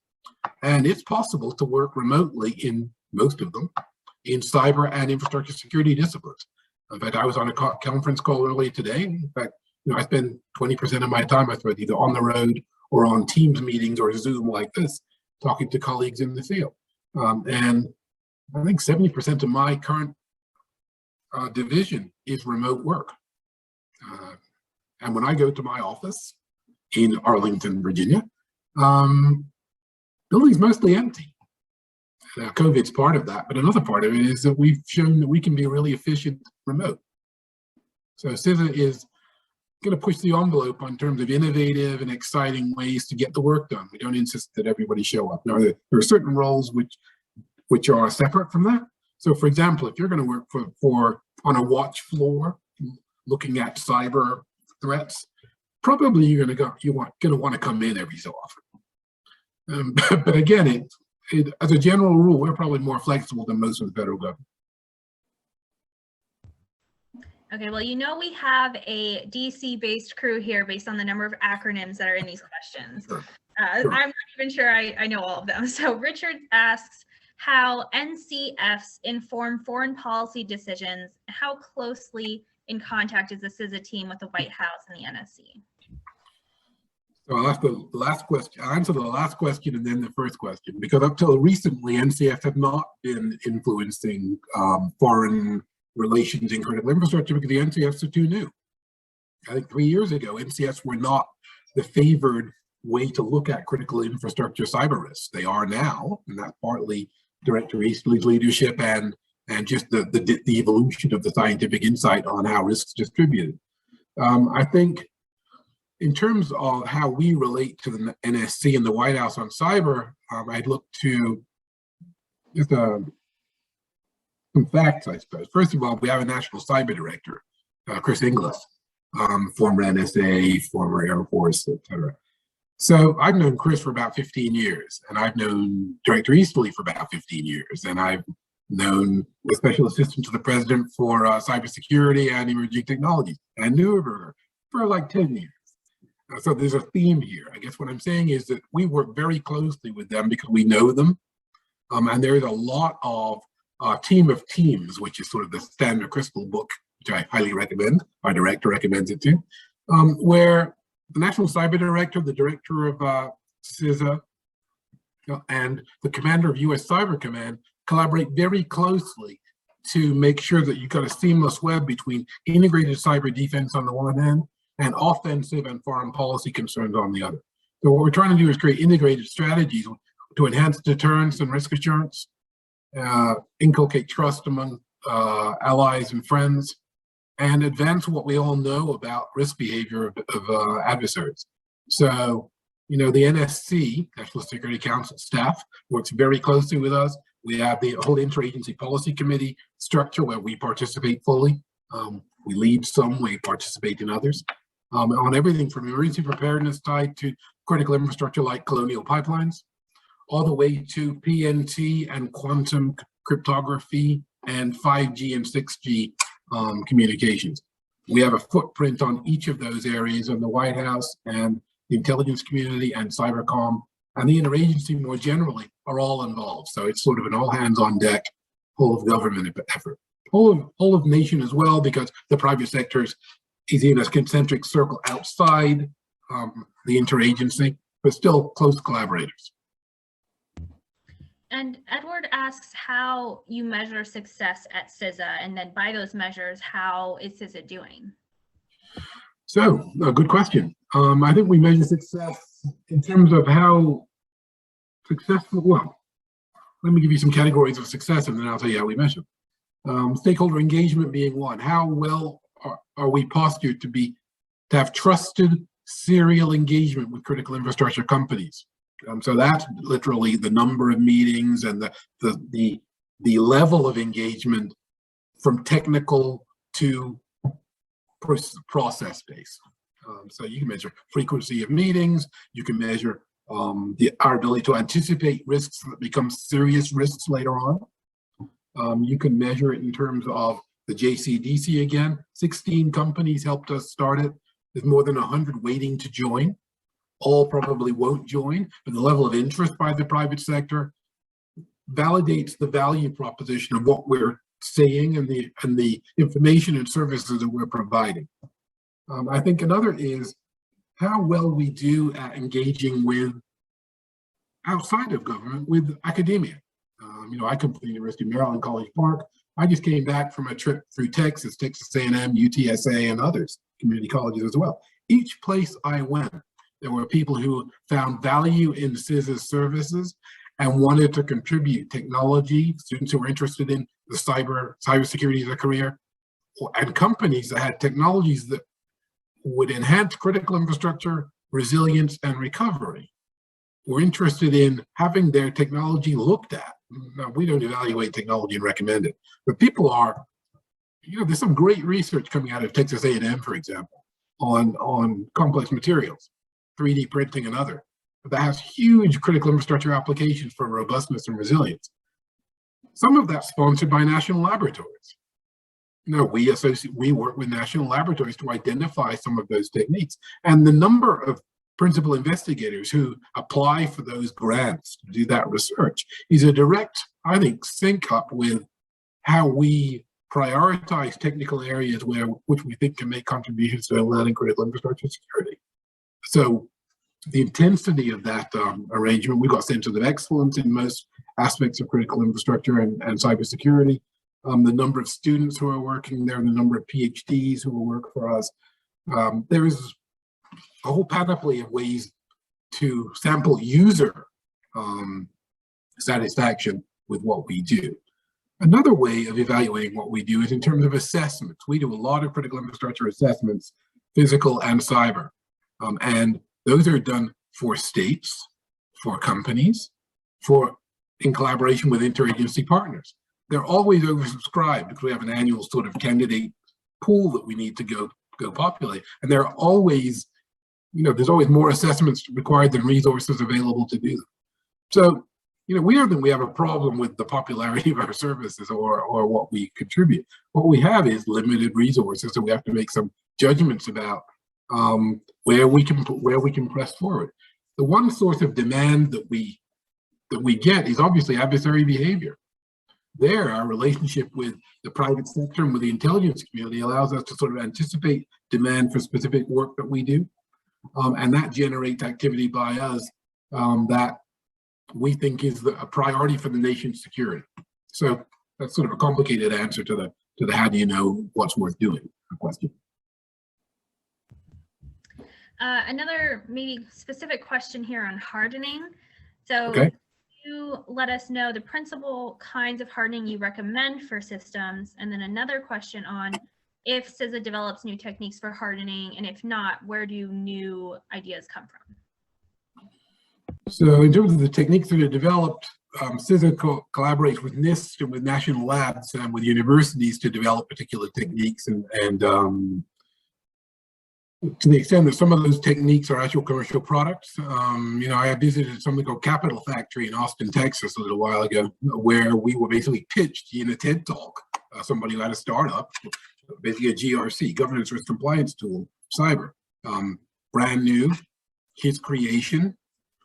Speaker 2: and it's possible to work remotely in most of them in cyber and infrastructure security disciplines. In fact, I was on a conference call earlier today. In fact, you know, I spend 20% of my time, I spend either on the road or on Teams meetings or Zoom like this, talking to colleagues in the field. And I think 70% of my current division is remote work. And when I go to my office in Arlington, Virginia, building's mostly empty. COVID's part of that, but another part of it is that we've shown that we can be really efficient remote. So CISA is going to push the envelope in terms of innovative and exciting ways to get the work done. We don't insist that everybody show up. Now, there are certain roles which are separate from that. So, for example, if you're going to work for on a watch floor, looking at cyber threats, probably you're going to want to come in every so often. But again, as a general rule, we're probably more flexible than most of the federal government.
Speaker 3: Okay, well, you know we have a DC-based crew here based on the number of acronyms that are in these questions.
Speaker 2: Sure.
Speaker 3: I'm not even sure I know all of them. So Richard asks how NCFs inform foreign policy decisions. How closely in contact is the CISA team with the White House and the NSC?
Speaker 2: So I'll ask the last question. I'll answer the last question and then the first question, because up till recently, NCFs have not been influencing foreign relations in critical infrastructure because the NCFs are too new. I think 3 years ago, NCFs were not the favored way to look at critical infrastructure cyber risks. They are now, and that's partly Director Eastley's leadership and just the evolution of the scientific insight on how risks distributed. I think in terms of how we relate to the NSC and the White House on cyber, I'd look to just some facts, I suppose. First of all, we have a national cyber director, Chris Inglis, former NSA, former Air Force, et cetera. So I've known Chris for about 15 years, and I've known Director Eastley for about 15 years, and I've known the Special Assistant to the President for Cybersecurity and Emerging Technologies, and Neuberger for like 10 years. So there's a theme here. I guess what I'm saying is that we work very closely with them because we know them, and there's a lot of team of teams, which is sort of the standard crystal book, which I highly recommend. Our director recommends it too, where the National Cyber Director, the Director of CISA, and the Commander of U.S. Cyber Command collaborate very closely to make sure that you've got a seamless web between integrated cyber defense on the one hand and offensive and foreign policy concerns on the other. So what we're trying to do is create integrated strategies to enhance deterrence and risk assurance, inculcate trust among allies and friends, and advance what we all know about risk behavior of adversaries. So, you know, the NSC, National Security Council staff, works very closely with us. We have the whole interagency policy committee structure where we participate fully. We lead some, we participate in others. On everything from emergency preparedness tied to critical infrastructure like Colonial pipelines, all the way to PNT and quantum cryptography and 5G and 6G communications. We have a footprint on each of those areas in the White House and the intelligence community and cybercom and the interagency more generally are all involved. So it's sort of an all hands on deck, whole of government effort. Whole of nation as well, because the private sector is in a concentric circle outside the interagency, but still close collaborators.
Speaker 3: And Edward asks how you measure success at CISA, and then by those measures, how is CISA doing?
Speaker 2: So, a good question. I think we measure success in terms of how successful, well, let me give you some categories of success and then I'll tell you how we measure. Stakeholder engagement being one. How well are we postured to have trusted serial engagement with critical infrastructure companies? So that's literally the number of meetings and the level of engagement from technical to process-based. So you can measure frequency of meetings, you can measure our ability to anticipate risks that become serious risks later on. You can measure it in terms of the JCDC again. 16 companies helped us start it. There's more than 100 waiting to join. All probably won't join, but the level of interest by the private sector validates the value proposition of what we're saying and the information and services that we're providing. I think another is how well we do at engaging with outside of government, with academia. You know, I come from the University of Maryland, College Park. I just came back from a trip through Texas, Texas A&M, UTSA, and others, community colleges as well. Each place I went, There were people who found value in CISA's services and wanted to contribute technology, students who were interested in the cybersecurity as a career, and companies that had technologies that would enhance critical infrastructure, resilience, and recovery. We're interested in having their technology looked at. Now, we don't evaluate technology and recommend it, but people are, there's some great research coming out of Texas A&M, for example, on complex materials, 3D printing and other, that has huge critical infrastructure applications for robustness and resilience. Some of that's sponsored by national laboratories. We work with national laboratories to identify some of those techniques. And the number of principal investigators who apply for those grants to do that research is a direct, I think, sync up with how we prioritize technical areas which we think can make contributions to learning critical infrastructure security. So the intensity of that arrangement, we got centers of excellence in most aspects of critical infrastructure and cybersecurity. The number of students who are working there, the number of PhDs who will work for us. There is a whole panoply of ways to sample user satisfaction with what we do. Another way of evaluating what we do is in terms of assessments. We do a lot of critical infrastructure assessments, physical and cyber. And those are done for states, for companies, in collaboration with interagency partners. They're always oversubscribed because we have an annual sort of candidate pool that we need to go populate. And there are always, there's always more assessments required than resources available to do them. So, we don't think we have a problem with the popularity of our services or what we contribute. What we have is limited resources, so we have to make some judgments about where we can press forward. The one source of demand that we get is obviously adversary behavior. There, our relationship with the private sector and with the intelligence community allows us to sort of anticipate demand for specific work that we do, and that generates activity by us that we think is a priority for the nation's security. So that's sort of a complicated answer to the how do you know what's worth doing question.
Speaker 3: Another maybe specific question here on hardening. So
Speaker 2: okay.
Speaker 3: You let us know the principal kinds of hardening you recommend for systems, and then another question on if CISA develops new techniques for hardening, and if not, where do new ideas come from?
Speaker 2: So in terms of the techniques that are developed, CISA collaborates with NIST and with national labs and with universities to develop particular techniques, and to the extent that some of those techniques are actual commercial products. I visited something called Capital Factory in Austin, Texas a little while ago, where we were basically pitched in a TED Talk, somebody who had a startup, basically a GRC, governance risk compliance tool, cyber, brand new, his creation,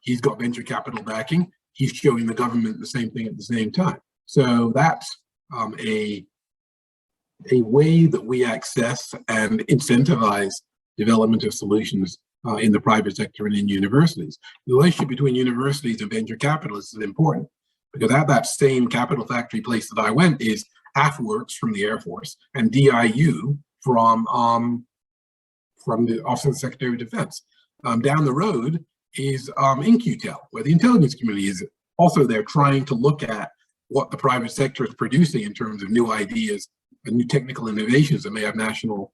Speaker 2: he's got venture capital backing, he's showing the government the same thing at the same time. So that's a way that we access and incentivize development of solutions in the private sector and in universities. The relationship between universities and venture capitalists is important because at that same Capital Factory place that I went is AFWorks from the Air Force and DIU from the Office of the Secretary of Defense. Down the road is InQtel, where the intelligence community is also there trying to look at what the private sector is producing in terms of new ideas and new technical innovations that may have national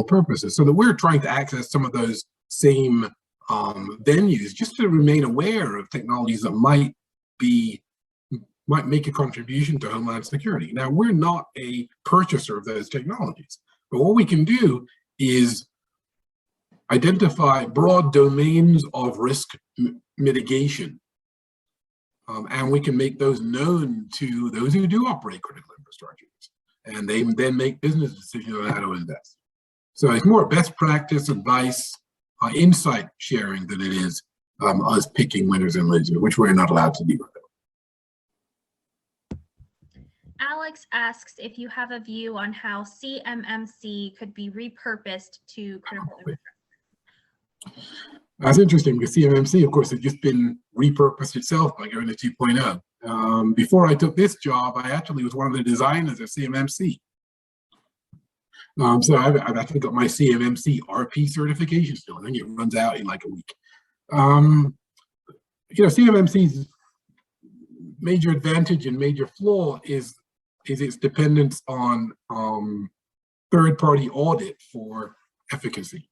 Speaker 2: purposes, so that we're trying to access some of those same venues just to remain aware of technologies that might make a contribution to Homeland Security. Now, we're not a purchaser of those technologies, but what we can do is identify broad domains of risk mitigation, and we can make those known to those who do operate critical infrastructures, and they then make business decisions on how to invest. So it's more best practice, advice, insight sharing than it is us picking winners and losers, which we're not allowed to do.
Speaker 3: Alex asks if you have a view on how CMMC could be repurposed to critical infrastructure.
Speaker 2: That's interesting because CMMC, of course, has just been repurposed itself by going to 2.0. Before I took this job, I actually was one of the designers of CMMC. So I've actually got my CMMC RP certification still. I think it runs out in like a week. CMMC's major advantage and major flaw is its dependence on third-party audit for efficacy.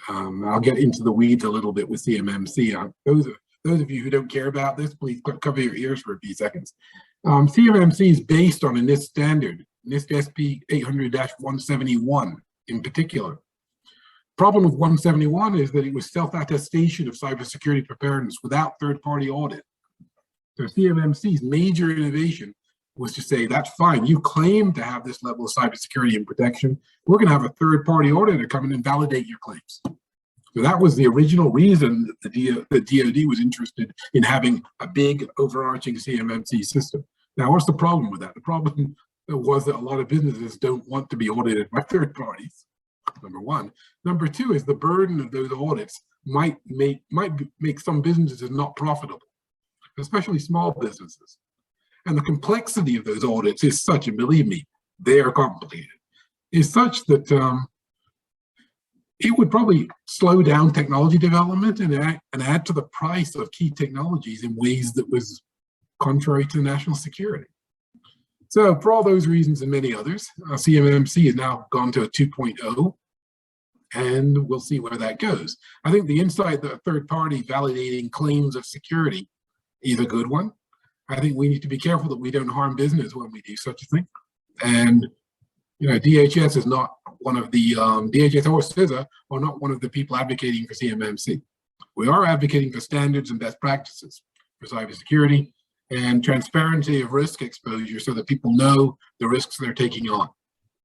Speaker 2: I'll get into the weeds a little bit with CMMC. Those of you who don't care about this, please cover your ears for a few seconds. CMMC is based on a NIST standard, NIST SP 800-171 in particular. Problem with 171 is that it was self-attestation of cybersecurity preparedness without third-party audit. So CMMC's major innovation was to say, that's fine, you claim to have this level of cybersecurity and protection, we're gonna have a third-party auditor come in and validate your claims. So that was the original reason that the DoD was interested in having a big overarching CMMC system. Now, what's the problem with that? The problem was that a lot of businesses don't want to be audited by third parties, number one. Number two is the burden of those audits might make some businesses not profitable, especially small businesses. And the complexity of those audits is such, and believe me, they are complicated, is such that it would probably slow down technology development and add to the price of key technologies in ways that was contrary to national security. So for all those reasons and many others, CMMC has now gone to a 2.0, and we'll see where that goes. I think the insight that a third party validating claims of security is a good one. I think we need to be careful that we don't harm business when we do such a thing. And DHS is not one of the, DHS or CISA are not one of the people advocating for CMMC. We are advocating for standards and best practices for cybersecurity and transparency of risk exposure so that people know the risks they're taking on.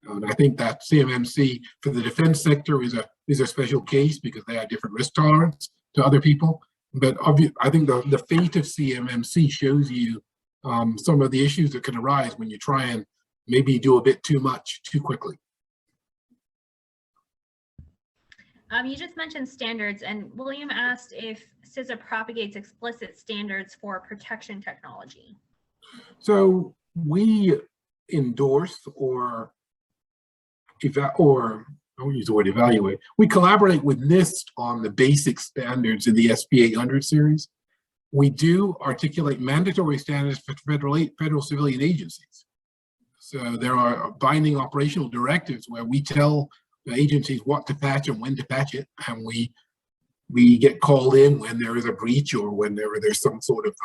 Speaker 2: And I think that CMMC for the defense sector is a special case because they have different risk tolerance to other people. But I think the fate of CMMC shows you some of the issues that can arise when you try and maybe do a bit too much too quickly.
Speaker 3: You just mentioned standards, and William asked if CISA propagates explicit standards for protection technology. So we endorse or I won't use the word evaluate. We collaborate with NIST on the basic standards in the SP 800 series. We do articulate mandatory standards for federal civilian agencies. So there are binding operational directives where we tell the agencies what to patch and when to patch it, and we get called in when there is a breach or whenever there's some sort of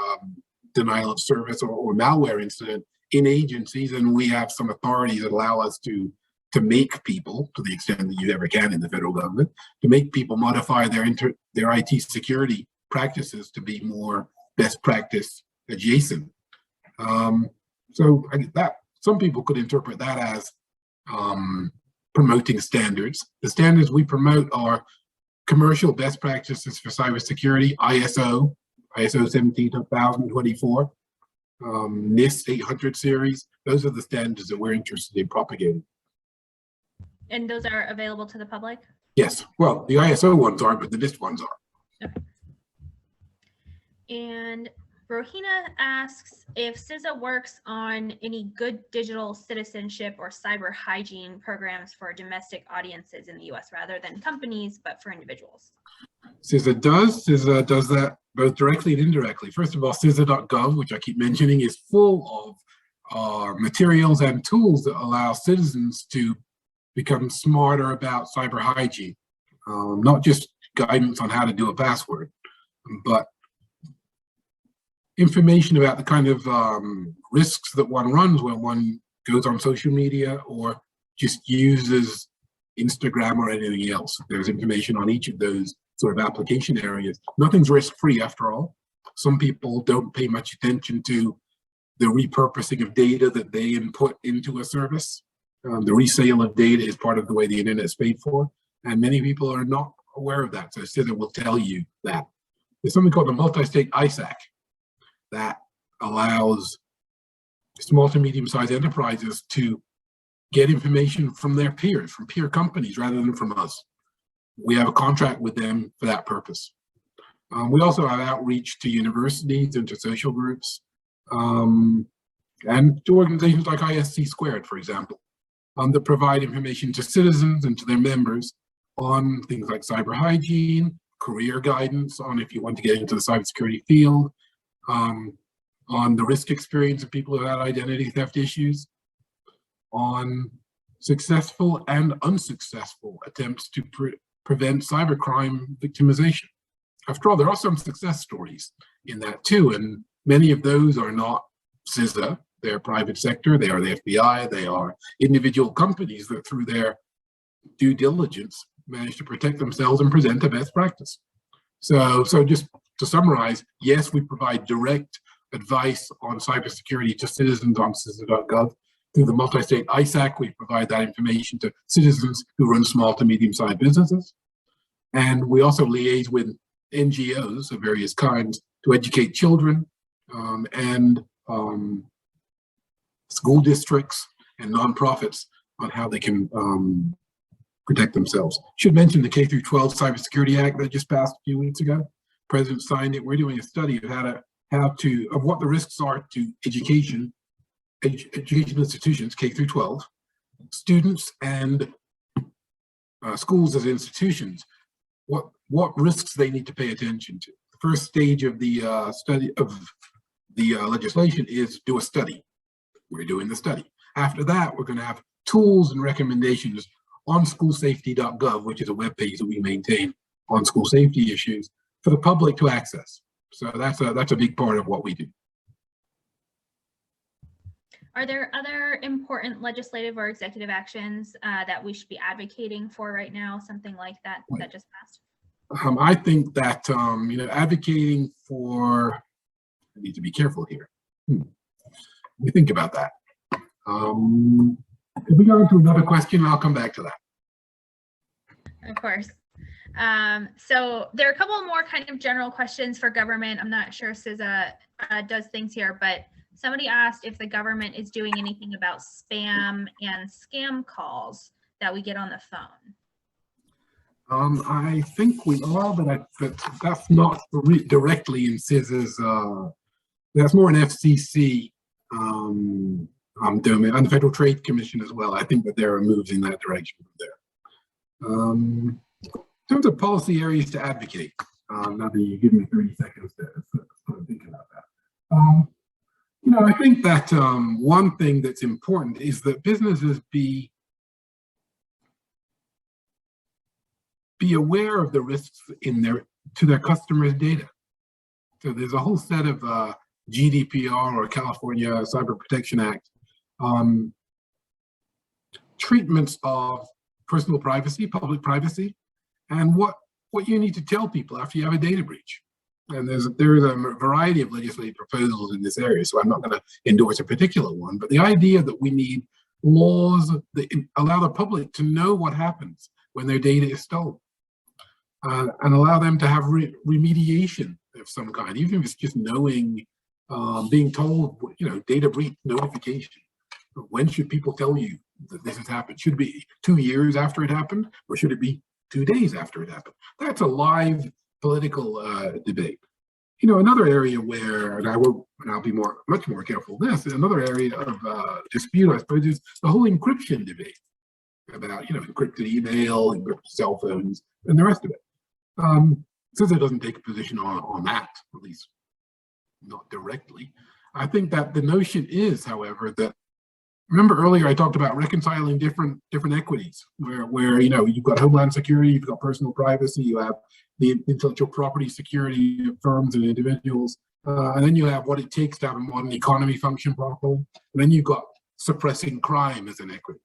Speaker 3: denial of service or malware incident in agencies, and we have some authority that allow us to make people, to the extent that you ever can in the federal government, to make people modify their IT security practices to be more best practice adjacent. So some people could interpret that as promoting standards. The standards we promote are commercial best practices for cybersecurity, ISO 17024, NIST 800 series. Those are the standards that we're interested in propagating. And those are available to the public?
Speaker 2: Yes. Well, the ISO ones aren't, but the NIST ones are.
Speaker 3: Okay. And Rohina asks if CISA works on any good digital citizenship or cyber hygiene programs for domestic audiences in the US rather than companies, but for individuals.
Speaker 2: CISA does. CISA does that both directly and indirectly. First of all, CISA.gov, which I keep mentioning, is full of materials and tools that allow citizens to become smarter about cyber hygiene. Not just guidance on how to do a password, but information about the kind of risks that one runs when one goes on social media or just uses Instagram or anything else. There's information on each of those sort of application areas. Nothing's risk-free after all. Some people don't pay much attention to the repurposing of data that they input into a service. The resale of data is part of the way the internet is paid for, and many people are not aware of that. So CISA will tell you that. There's something called the multi-state ISAC that allows small to medium-sized enterprises to get information from their peers, from peer companies, rather than from us. We have a contract with them for that purpose. We also have outreach to universities and to social groups, and to organizations like ISC Squared, for example, that provide information to citizens and to their members on things like cyber hygiene, career guidance on if you want to get into the cybersecurity field, on the risk experience of people who had identity theft issues, on successful and unsuccessful attempts to prevent cybercrime victimization. After all, there are some success stories in that too, and many of those are not CISA, they're private sector, they are the FBI, they are individual companies that through their due diligence manage to protect themselves and present a best practice. So just to summarize, yes, we provide direct advice on cybersecurity to citizens on CISA.gov. Through the multi-state ISAC, we provide that information to citizens who run small to medium-sized businesses. And we also liaise with NGOs of various kinds to educate children and school districts and nonprofits on how they can protect themselves. Should mention the K-12 Cybersecurity Act that just passed a few weeks ago. The President signed it. We're doing a study of of what the risks are to education institutions, K-12, students and schools as institutions, what risks they need to pay attention to. The first stage of the study of the legislation is do a study. We're doing the study. After that, we're going to have tools and recommendations on schoolsafety.gov, which is a web page that we maintain on school safety issues for the public to access. So that's a big part of what we do.
Speaker 3: Are there other important legislative or executive actions that we should be advocating for right now? Something like that that just passed?
Speaker 2: I think that advocating for, I need to be careful here. Let me think about that. If we go into another question, I'll come back to that.
Speaker 3: Of course. So there are a couple more kind of general questions for government. I'm not sure CISA does things here, but somebody asked if the government is doing anything about spam and scam calls that we get on the phone.
Speaker 2: I think we are, but that's not directly in CISA's, that's more an FCC domain, and the Federal Trade Commission as well. I think that there are moves in that direction from there. In terms of policy areas to advocate, now that you give me 30 seconds to think about that. I think that one thing that's important is that businesses be aware of the risks to their customers' data. So there's a whole set of GDPR or California Cyber Protection Act treatments of personal privacy, public privacy, and what you need to tell people after you have a data breach. And there's a variety of legislative proposals in this area, so I'm not going to endorse a particular one, but the idea that we need laws that allow the public to know what happens when their data is stolen, and allow them to have remediation of some kind, even if it's just knowing, being told, data breach notification. When should people tell you that this has happened? Should it be 2 years after it happened, or should it be 2 days after it happened? That's a live political debate. Another area where, and I'll be much more careful of this, another area of dispute, I suppose, is the whole encryption debate about, encrypted email, encrypted cell phones, and the rest of it. CISA doesn't take a position on that, at least not directly. I think that the notion is, however, that, remember earlier I talked about reconciling different equities, where you've got homeland security, you've got personal privacy, you have the intellectual property security of firms and individuals, and then you have what it takes to have a modern economy function properly, and then you've got suppressing crime as an equity.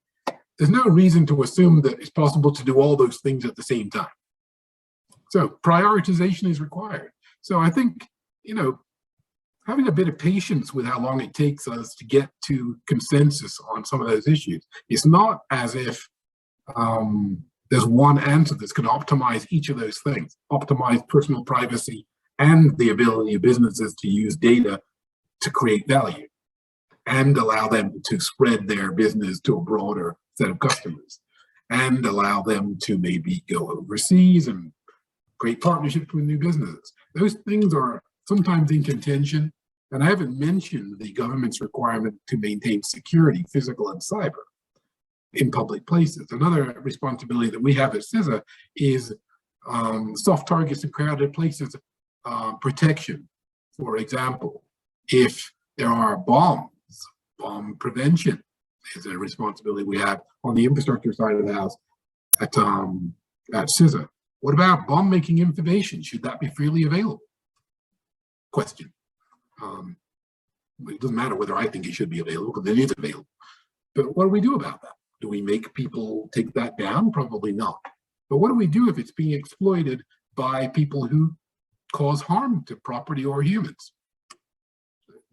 Speaker 2: There's no reason to assume that it's possible to do all those things at the same time. So prioritization is required. So I think, having a bit of patience with how long it takes us to get to consensus on some of those issues. It's not as if there's one answer that's going to optimize each of those things, optimize personal privacy and the ability of businesses to use data to create value and allow them to spread their business to a broader set of customers and allow them to maybe go overseas and create partnerships with new businesses. Those things are sometimes in contention. And I haven't mentioned the government's requirement to maintain security, physical and cyber, in public places. Another responsibility that we have at CISA is Soft targets in crowded places protection. For example, if there are bombs, bomb prevention is a responsibility we have on the infrastructure side of the house at CISA. What about bomb making information? Should that be freely available? Question. It doesn't matter whether I think it should be available, because it is available. But what do we do about that? Do we make people take that down? Probably not. But what do we do if it's being exploited by people who cause harm to property or humans?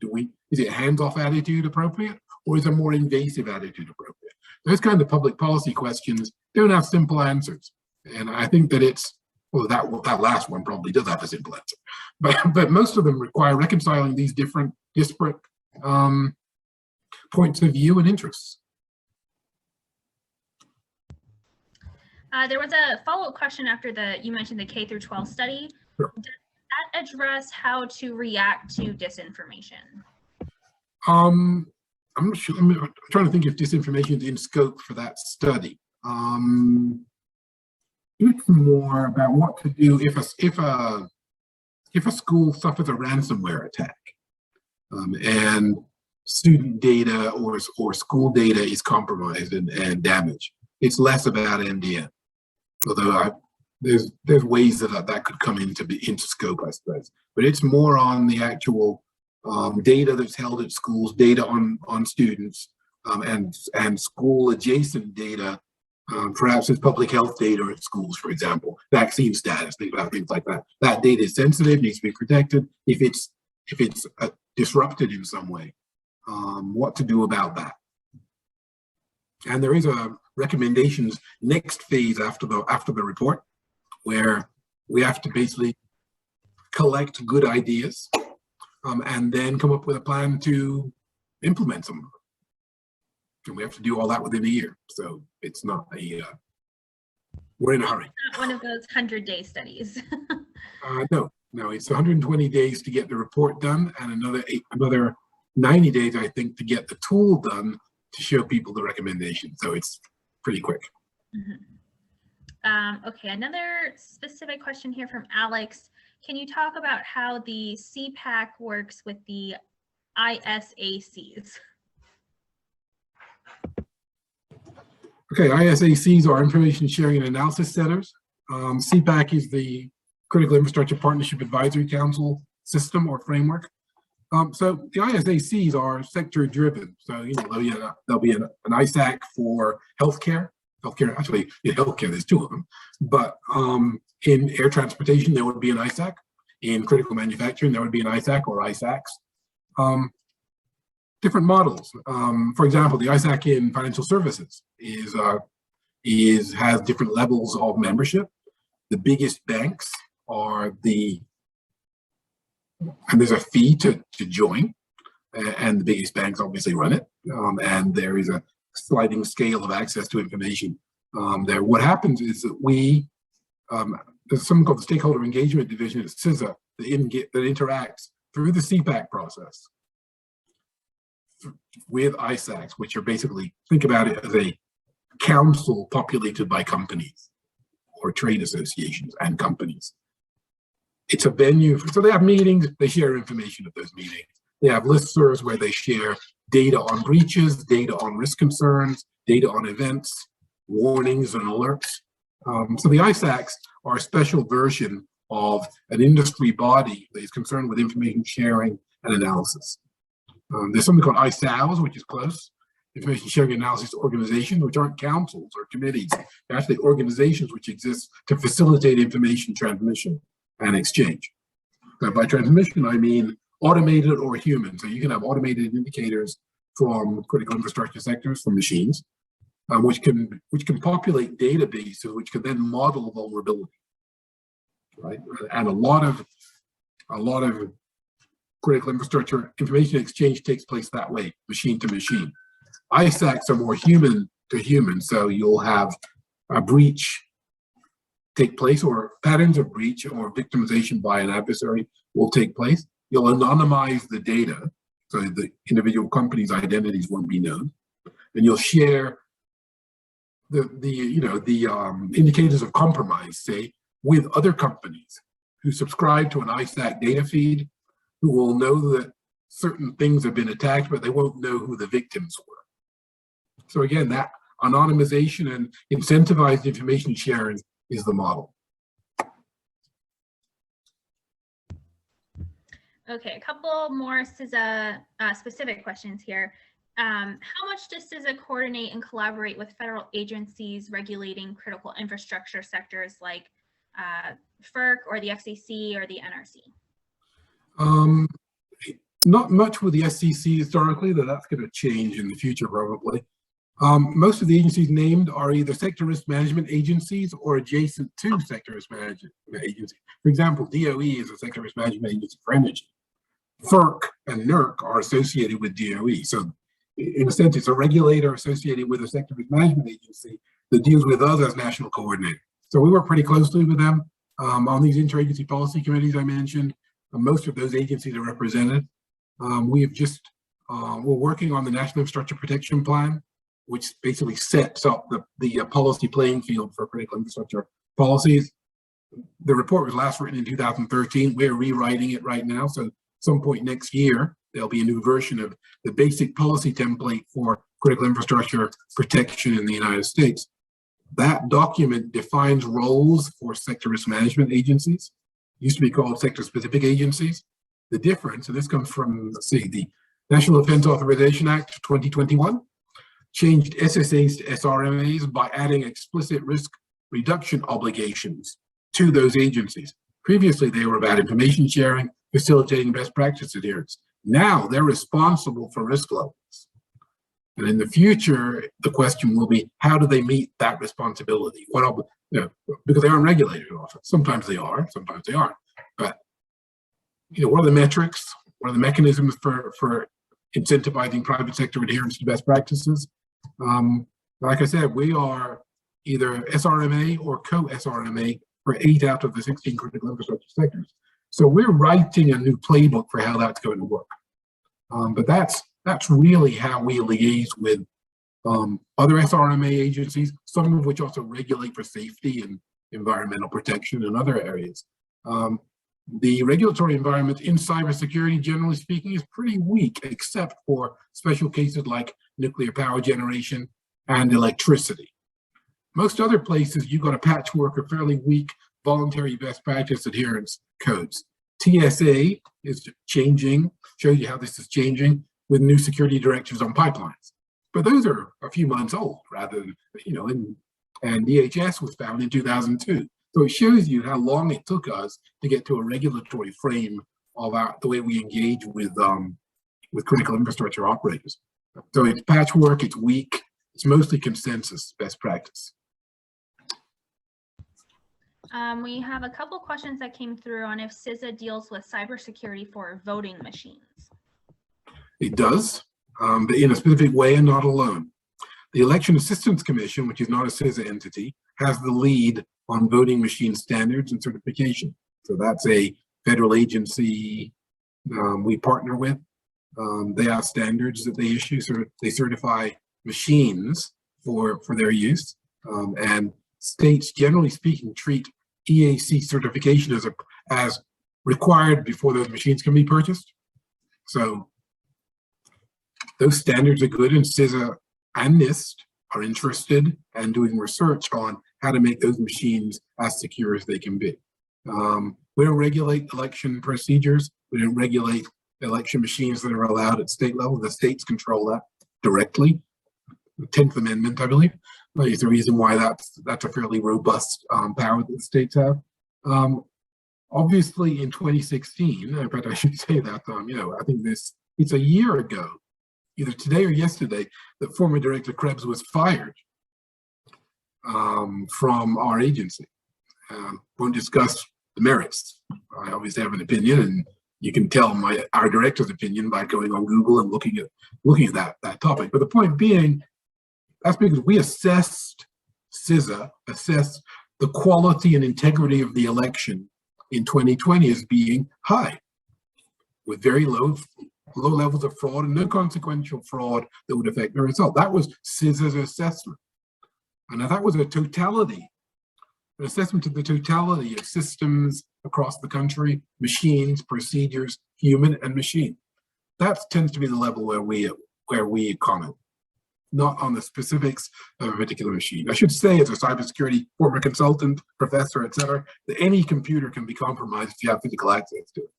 Speaker 2: Is it a hands-off attitude appropriate, or is a more invasive attitude appropriate? Those kind of public policy questions don't have simple answers. And I think that well, that last one probably does have a simple answer. But most of them require reconciling these different disparate points of view and interests.
Speaker 3: There was a follow-up question after you mentioned the K through 12 study.
Speaker 2: Sure.
Speaker 3: Does that address how to react to disinformation?
Speaker 2: I'm not sure. I'm trying to think if disinformation is in scope for that study. It's more about what to do if a school suffers a ransomware attack, and student data or school data is compromised and damaged. It's less about MDM, although there's ways that could come into scope, I suppose. But it's more on the actual data that's held at schools, data on students, and school adjacent data. Perhaps it's public health data at schools, for example, vaccine status, things like that. That data is sensitive, needs to be protected. If it's disrupted in some way, what to do about that? And there is a recommendations next phase after the report, where we have to basically collect good ideas, and then come up with a plan to implement some of them. And we have to do all that within a year. So it's not we're in a hurry.
Speaker 3: Not one of those 100-day studies.
Speaker 2: No, it's 120 days to get the report done, and another 90 days, I think, to get the tool done to show people the recommendation. So it's pretty quick.
Speaker 3: Mm-hmm. Okay, another specific question here from Alex. Can you talk about how the CPAC works with the ISACs?
Speaker 2: Okay, ISACs are Information Sharing and Analysis Centers. CPAC is the Critical Infrastructure Partnership Advisory Council system or framework. So the ISACs are sector driven. So there'll be an ISAC for healthcare. Actually, in healthcare, there's two of them. But in air transportation, there would be an ISAC. In critical manufacturing, there would be an ISAC or ISACs. Different models. For example, the ISAC in financial services has different levels of membership. The biggest banks are and there's a fee to join, and the biggest banks obviously run it. And there is a sliding scale of access to information there. What happens is that there's something called the Stakeholder Engagement Division at CISA that interacts through the CPAC process with ISACs, which are basically, think about it as a council populated by companies or trade associations and companies. It's a venue, so they have meetings, they share information at those meetings. They have listservs where they share data on breaches, data on risk concerns, data on events, warnings and alerts. So the ISACs are a special version of an industry body that is concerned with information sharing and analysis. There's something called ISAOs, which is close, Information Sharing Analysis Organizations, which aren't councils or committees. They're actually organizations which exist to facilitate information transmission and exchange. So by transmission, I mean automated or human. So you can have automated indicators from critical infrastructure sectors, from machines, which can populate databases, which can then model vulnerability, right? And a lot of critical infrastructure information exchange takes place that way, machine to machine. ISACs are more human to human, so you'll have a breach take place, or patterns of breach or victimization by an adversary will take place. You'll anonymize the data, so the individual company's identities won't be known, and you'll share the indicators of compromise, say, with other companies who subscribe to an ISAC data feed, who will know that certain things have been attacked, but they won't know who the victims were. So again, that anonymization and incentivized information sharing is the model.
Speaker 3: Okay, a couple more CISA specific questions here. How much does CISA coordinate and collaborate with federal agencies regulating critical infrastructure sectors like FERC or the FCC or the NRC?
Speaker 2: Not much with the SEC historically, though that's going to change in the future probably. Most of the agencies named are either sector risk management agencies or adjacent to sector risk management agencies. For example, DOE is a sector risk management agency for energy. FERC and NERC are associated with DOE. So in a sense, it's a regulator associated with a sector risk management agency that deals with us as national coordinator. So we work pretty closely with them on these interagency policy committees I mentioned. Most of those agencies are represented. We're working on the National Infrastructure Protection Plan, which basically sets up the policy playing field for critical infrastructure policies. The report was last written in 2013. We're rewriting it right now. So some point next year, there'll be a new version of the basic policy template for critical infrastructure protection in the United States. That document defines roles for sector risk management agencies. It used to be called sector-specific agencies. The difference, and this comes from, let's see, the National Defense Authorization Act 2021, changed SSAs to SRMAs by adding explicit risk reduction obligations to those agencies. Previously, they were about information sharing, facilitating best practice adherence. Now they're responsible for risk levels. And in the future, the question will be, how do they meet that responsibility? Because they aren't regulated often. Sometimes they are, sometimes they aren't. But what are the metrics? What are the mechanisms for incentivizing private sector adherence to best practices? Like I said, we are either SRMA or co-SRMA for 8 out of the 16 critical infrastructure sectors. So we're writing a new playbook for how that's going to work. But that's really how we liaise with other SRMA agencies, some of which also regulate for safety and environmental protection and other areas. The regulatory environment in cybersecurity, generally speaking, is pretty weak, except for special cases like nuclear power generation and electricity. Most other places, you've got a patchwork of fairly weak voluntary best practice adherence codes. TSA is changing, shows you how this is changing with new security directives on pipelines. But those are a few months old rather than, and DHS was found in 2002. So it shows you how long it took us to get to a regulatory frame of the way we engage with critical infrastructure operators. So it's patchwork, it's weak, it's mostly consensus best practice.
Speaker 3: We have a couple questions that came through on if CISA deals with cybersecurity for voting machines.
Speaker 2: It does, but in a specific way and not alone. The Election Assistance Commission, which is not a CISA entity, has the lead on voting machine standards and certification. So that's a federal agency we partner with. They have standards that they issue, so they certify machines for their use. And states, generally speaking, treat EAC certification as required before those machines can be purchased. So those standards are good, and CISA and NIST are interested and doing research on how to make those machines as secure as they can be. We don't regulate election procedures. We don't regulate election machines that are allowed at state level. The states control that directly. The 10th Amendment, I believe, is the reason why that's a fairly robust power that the states have. Obviously, in 2016, in fact, I should say that, I think it's a year ago, either today or yesterday, that former Director Krebs was fired from our agency. Won't discuss the merits. I obviously have an opinion, and you can tell our director's opinion by going on Google and looking at that topic. But the point being, that's because we CISA assessed the quality and integrity of the election in 2020 as being high, with very low levels of fraud and no consequential fraud that would affect the result. That was CISA's assessment. And that was a totality an assessment of the totality of systems across the country, machines, procedures, human and machine. That tends to be the level where we comment, not on the specifics of a particular machine. I should say, as a cybersecurity former consultant, professor, et cetera, that any computer can be compromised if you have physical access to it.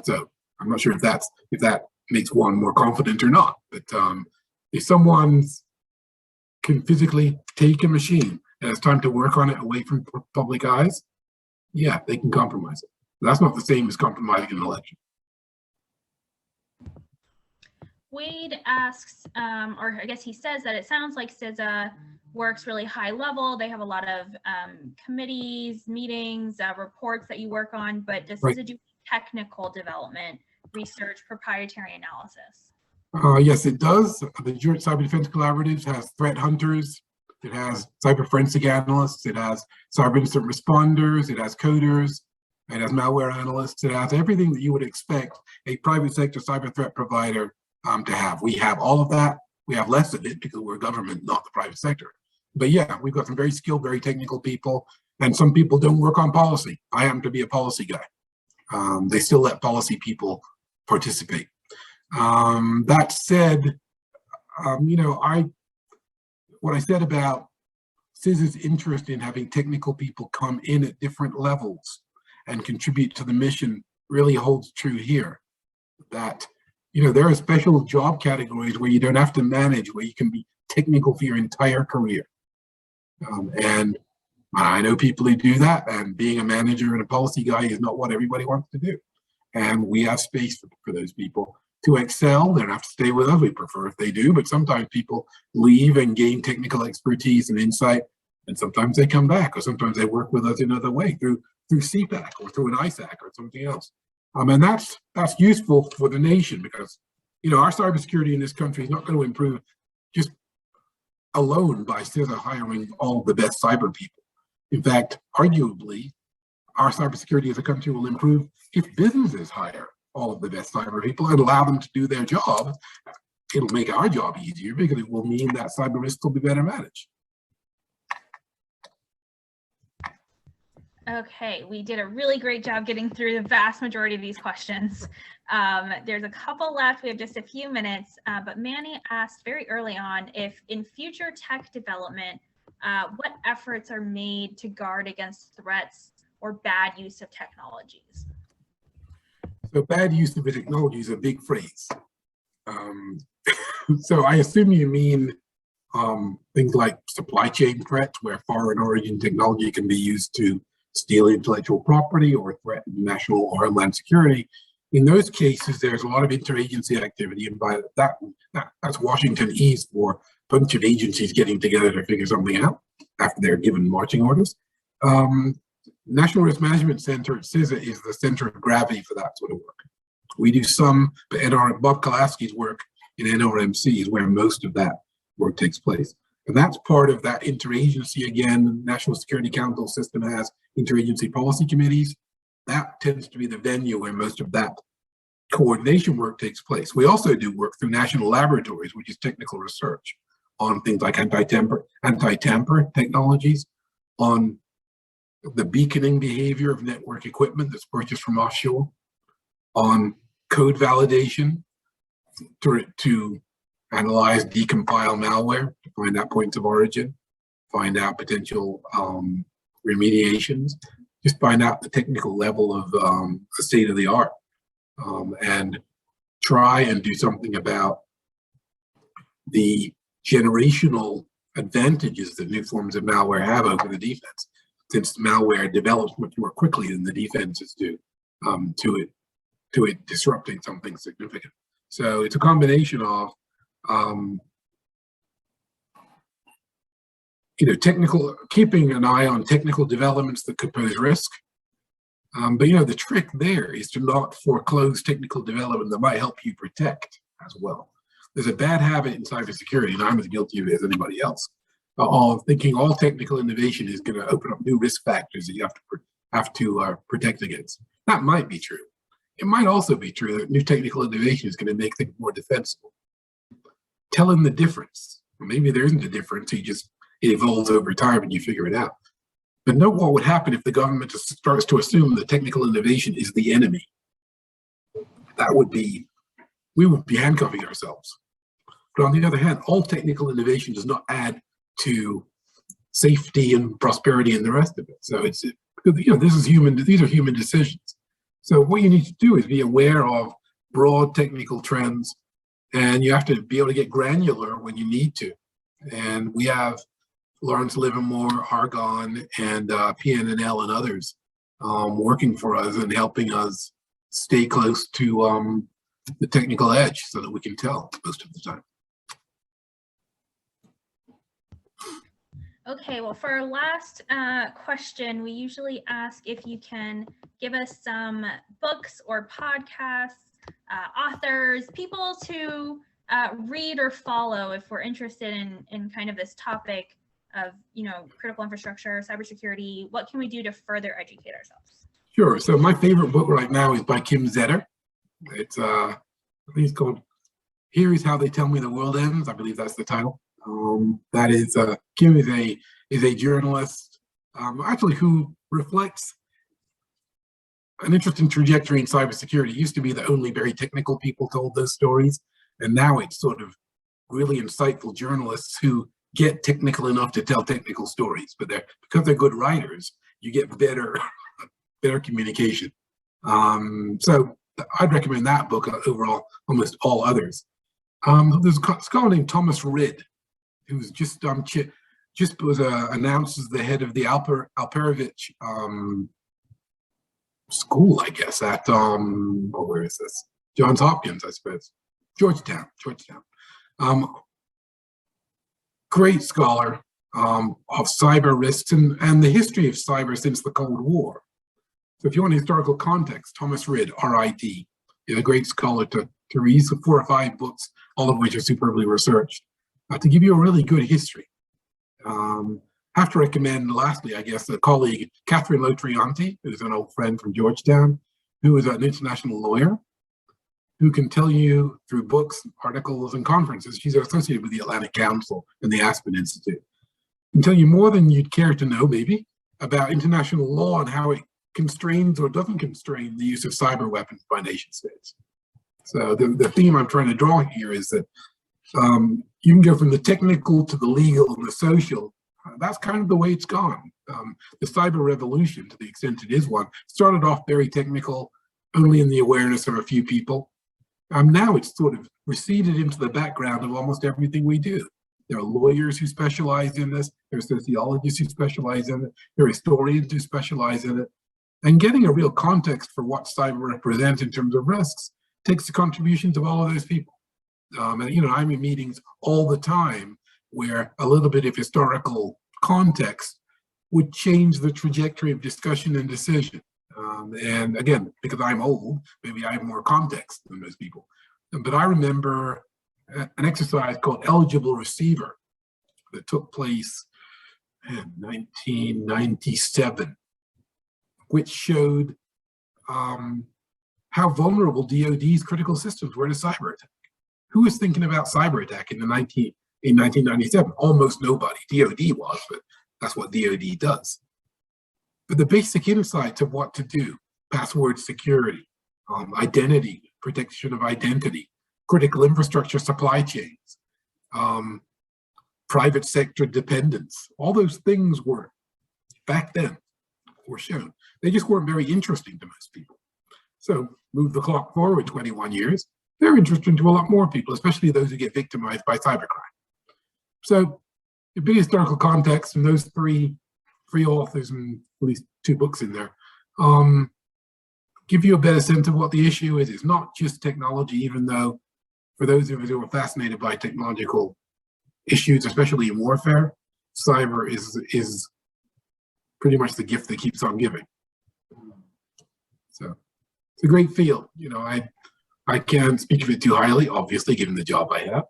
Speaker 2: So I'm not sure if that makes one more confident or not, but if someone can physically take a machine and it's time to work on it away from public eyes, yeah, they can compromise it. That's not the same as compromising an election.
Speaker 3: Wade asks, or I guess he says that it sounds like CISA works really high level. They have a lot of committees, meetings, reports that you work on, but does CISA do technical development, research, proprietary analysis?
Speaker 2: Yes, it does. The Joint Cyber Defense Collaborative has threat hunters, it has cyber forensic analysts, it has cyber incident responders, it has coders, it has malware analysts, it has everything that you would expect a private sector cyber threat provider to have. We have all of that. We have less of it because we're government, not the private sector. But yeah, we've got some very skilled, very technical people, and some people don't work on policy. I happen to be a policy guy. They still let policy people participate. That said, what I said about CISA's interest in having technical people come in at different levels and contribute to the mission really holds true here. That there are special job categories where you don't have to manage, where you can be technical for your entire career. And I know people who do that, and being a manager and a policy guy is not what everybody wants to do. And we have space for those people to excel. They don't have to stay with us. We prefer if they do, but sometimes people leave and gain technical expertise and insight, and sometimes they come back, or sometimes they work with us another way through CPAC or through an ISAC or something else. And that's useful for the nation, because our cybersecurity in this country is not going to improve just alone by CISA hiring all the best cyber people. In fact, arguably, our cybersecurity as a country will improve if businesses hire all of the best cyber people and allow them to do their job. It'll make our job easier because it will mean that cyber risk will be better managed.
Speaker 3: Okay, we did a really great job getting through the vast majority of these questions. There's a couple left. We have just a few minutes, but Manny asked very early on if in future tech development, what efforts are made to guard against threats or bad use of technologies?
Speaker 2: So bad use of the technology is a big phrase. So I assume you mean things like supply chain threats, where foreign origin technology can be used to steal intellectual property or threaten national or homeland security. In those cases, there's a lot of interagency activity, and by that's Washington East for a bunch of agencies getting together to figure something out after they're given marching orders. National Risk Management Center at CISA is the center of gravity for that sort of work. We do some, but Bob Kolaski's work in NRMC is where most of that work takes place. And that's part of that interagency. Again, National Security Council system has interagency policy committees. That tends to be the venue where most of that coordination work takes place. We also do work through national laboratories, which is technical research on things like anti-tamper technologies, on the beaconing behavior of network equipment that's purchased from offshore, on code validation to analyze, decompile malware to find out points of origin, find out potential remediations, just find out the technical level of the state of the art, and try and do something about the generational advantages that new forms of malware have over the defense, since malware develops much more quickly than the defenses do to it disrupting something significant. So it's a combination of keeping an eye on technical developments that could pose risk. But the trick there is to not foreclose technical development that might help you protect as well. There's a bad habit in cybersecurity, and I'm as guilty of it as anybody else, of thinking all technical innovation is going to open up new risk factors that you have to protect against. That might be true. It might also be true that new technical innovation is going to make things more defensible. Tell him the difference. Maybe there isn't a difference. It evolves over time and you figure it out. But note what would happen if the government just starts to assume that technical innovation is the enemy. That would be, we would be handcuffing ourselves. But on the other hand, all technical innovation does not add to safety and prosperity and the rest of it. So it's, this is human, these are human decisions. So what you need to do is be aware of broad technical trends, and you have to be able to get granular when you need to. And we have Lawrence Livermore, Argonne, and PNNL and others working for us and helping us stay close to the technical edge so that we can tell most of the time.
Speaker 3: Okay, well, for our last question, we usually ask if you can give us some books or podcasts, authors, people to read or follow if we're interested in kind of this topic of, critical infrastructure, cybersecurity. What can we do to further educate ourselves?
Speaker 2: Sure. So my favorite book right now is by Kim Zetter. It's I think it's called "Here Is How They Tell Me the World Ends." I believe that's the title. That is Kim is a journalist actually who reflects an interesting trajectory in cybersecurity. It used to be that only very technical people told those stories, and now it's sort of really insightful journalists who get technical enough to tell technical stories. But because they're good writers, you get better communication. So I'd recommend that book over almost all others. There's a scholar named Thomas Rid, who's just was announced as the head of the Alperovitch school, I guess, at where is this? Johns Hopkins, I suppose. Georgetown. Great scholar of cyber risks and the history of cyber since the Cold War. So if you want historical context, Thomas Rid, R.I.D., is a great scholar to read, 4 or 5 books, all of which are superbly researched, to give you a really good history. Have to recommend, lastly, I guess, a colleague, Catherine Lotrianti, who's an old friend from Georgetown, who is an international lawyer, who can tell you through books, articles, and conferences. She's associated with the Atlantic Council and the Aspen Institute. Can tell you more than you'd care to know, maybe, about international law and how it constrains or doesn't constrain the use of cyber weapons by nation states. So the theme I'm trying to draw here is that you can go from the technical to the legal and the social. That's kind of the way it's gone. The cyber revolution, to the extent it is one, started off very technical, only in the awareness of a few people. Now it's sort of receded into the background of almost everything we do. There are lawyers who specialize in this. There are sociologists who specialize in it. There are historians who specialize in it. And getting a real context for what cyber represents in terms of risks takes the contributions of all of those people. And I'm in meetings all the time where a little bit of historical context would change the trajectory of discussion and decision. And again, because I'm old, maybe I have more context than most people. But I remember an exercise called Eligible Receiver that took place in 1997, which showed how vulnerable DoD's critical systems were to cyber attack. Who was thinking about cyber attack in 1997? Almost nobody. DoD was, but that's what DoD does. But the basic insights of what to do, password security, identity, protection of identity, critical infrastructure supply chains, private sector dependence, all those things were, back then, were shown. They just weren't very interesting to most people. So move the clock forward 21 years, they're interesting to a lot more people, especially those who get victimized by cybercrime. So a bit of historical context from those three authors and at least 2 books in there, give you a better sense of what the issue is. It's not just technology, even though for those of us who are fascinated by technological issues, especially in warfare, cyber is pretty much the gift that keeps on giving. So it's a great field. I can't speak of it too highly, obviously, given the job I have,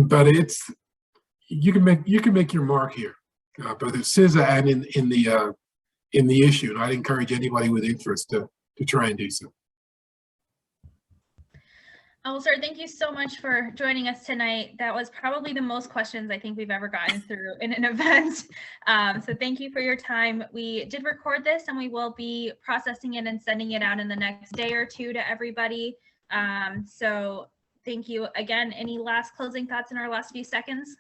Speaker 2: but you can make your mark here, both at CISA and in the issue, and I'd encourage anybody with interest to try and do so.
Speaker 3: Oh, sir, thank you so much for joining us tonight. That was probably the most questions I think we've ever gotten through in an event. So thank you for your time. We did record this and we will be processing it and sending it out in the next day or two to everybody. So thank you again. Any last closing thoughts in our last few seconds?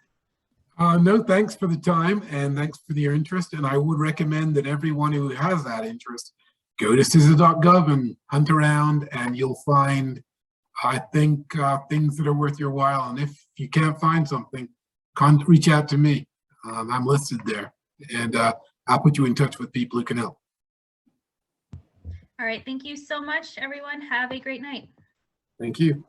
Speaker 2: No, thanks for the time and thanks for your interest. And I would recommend that everyone who has that interest go to CISA.gov and hunt around, and you'll find, I think, things that are worth your while. And if you can't find something, reach out to me. I'm listed there, and I'll put you in touch with people who can help.
Speaker 3: All right. Thank you so much, everyone. Have a great night.
Speaker 2: Thank you.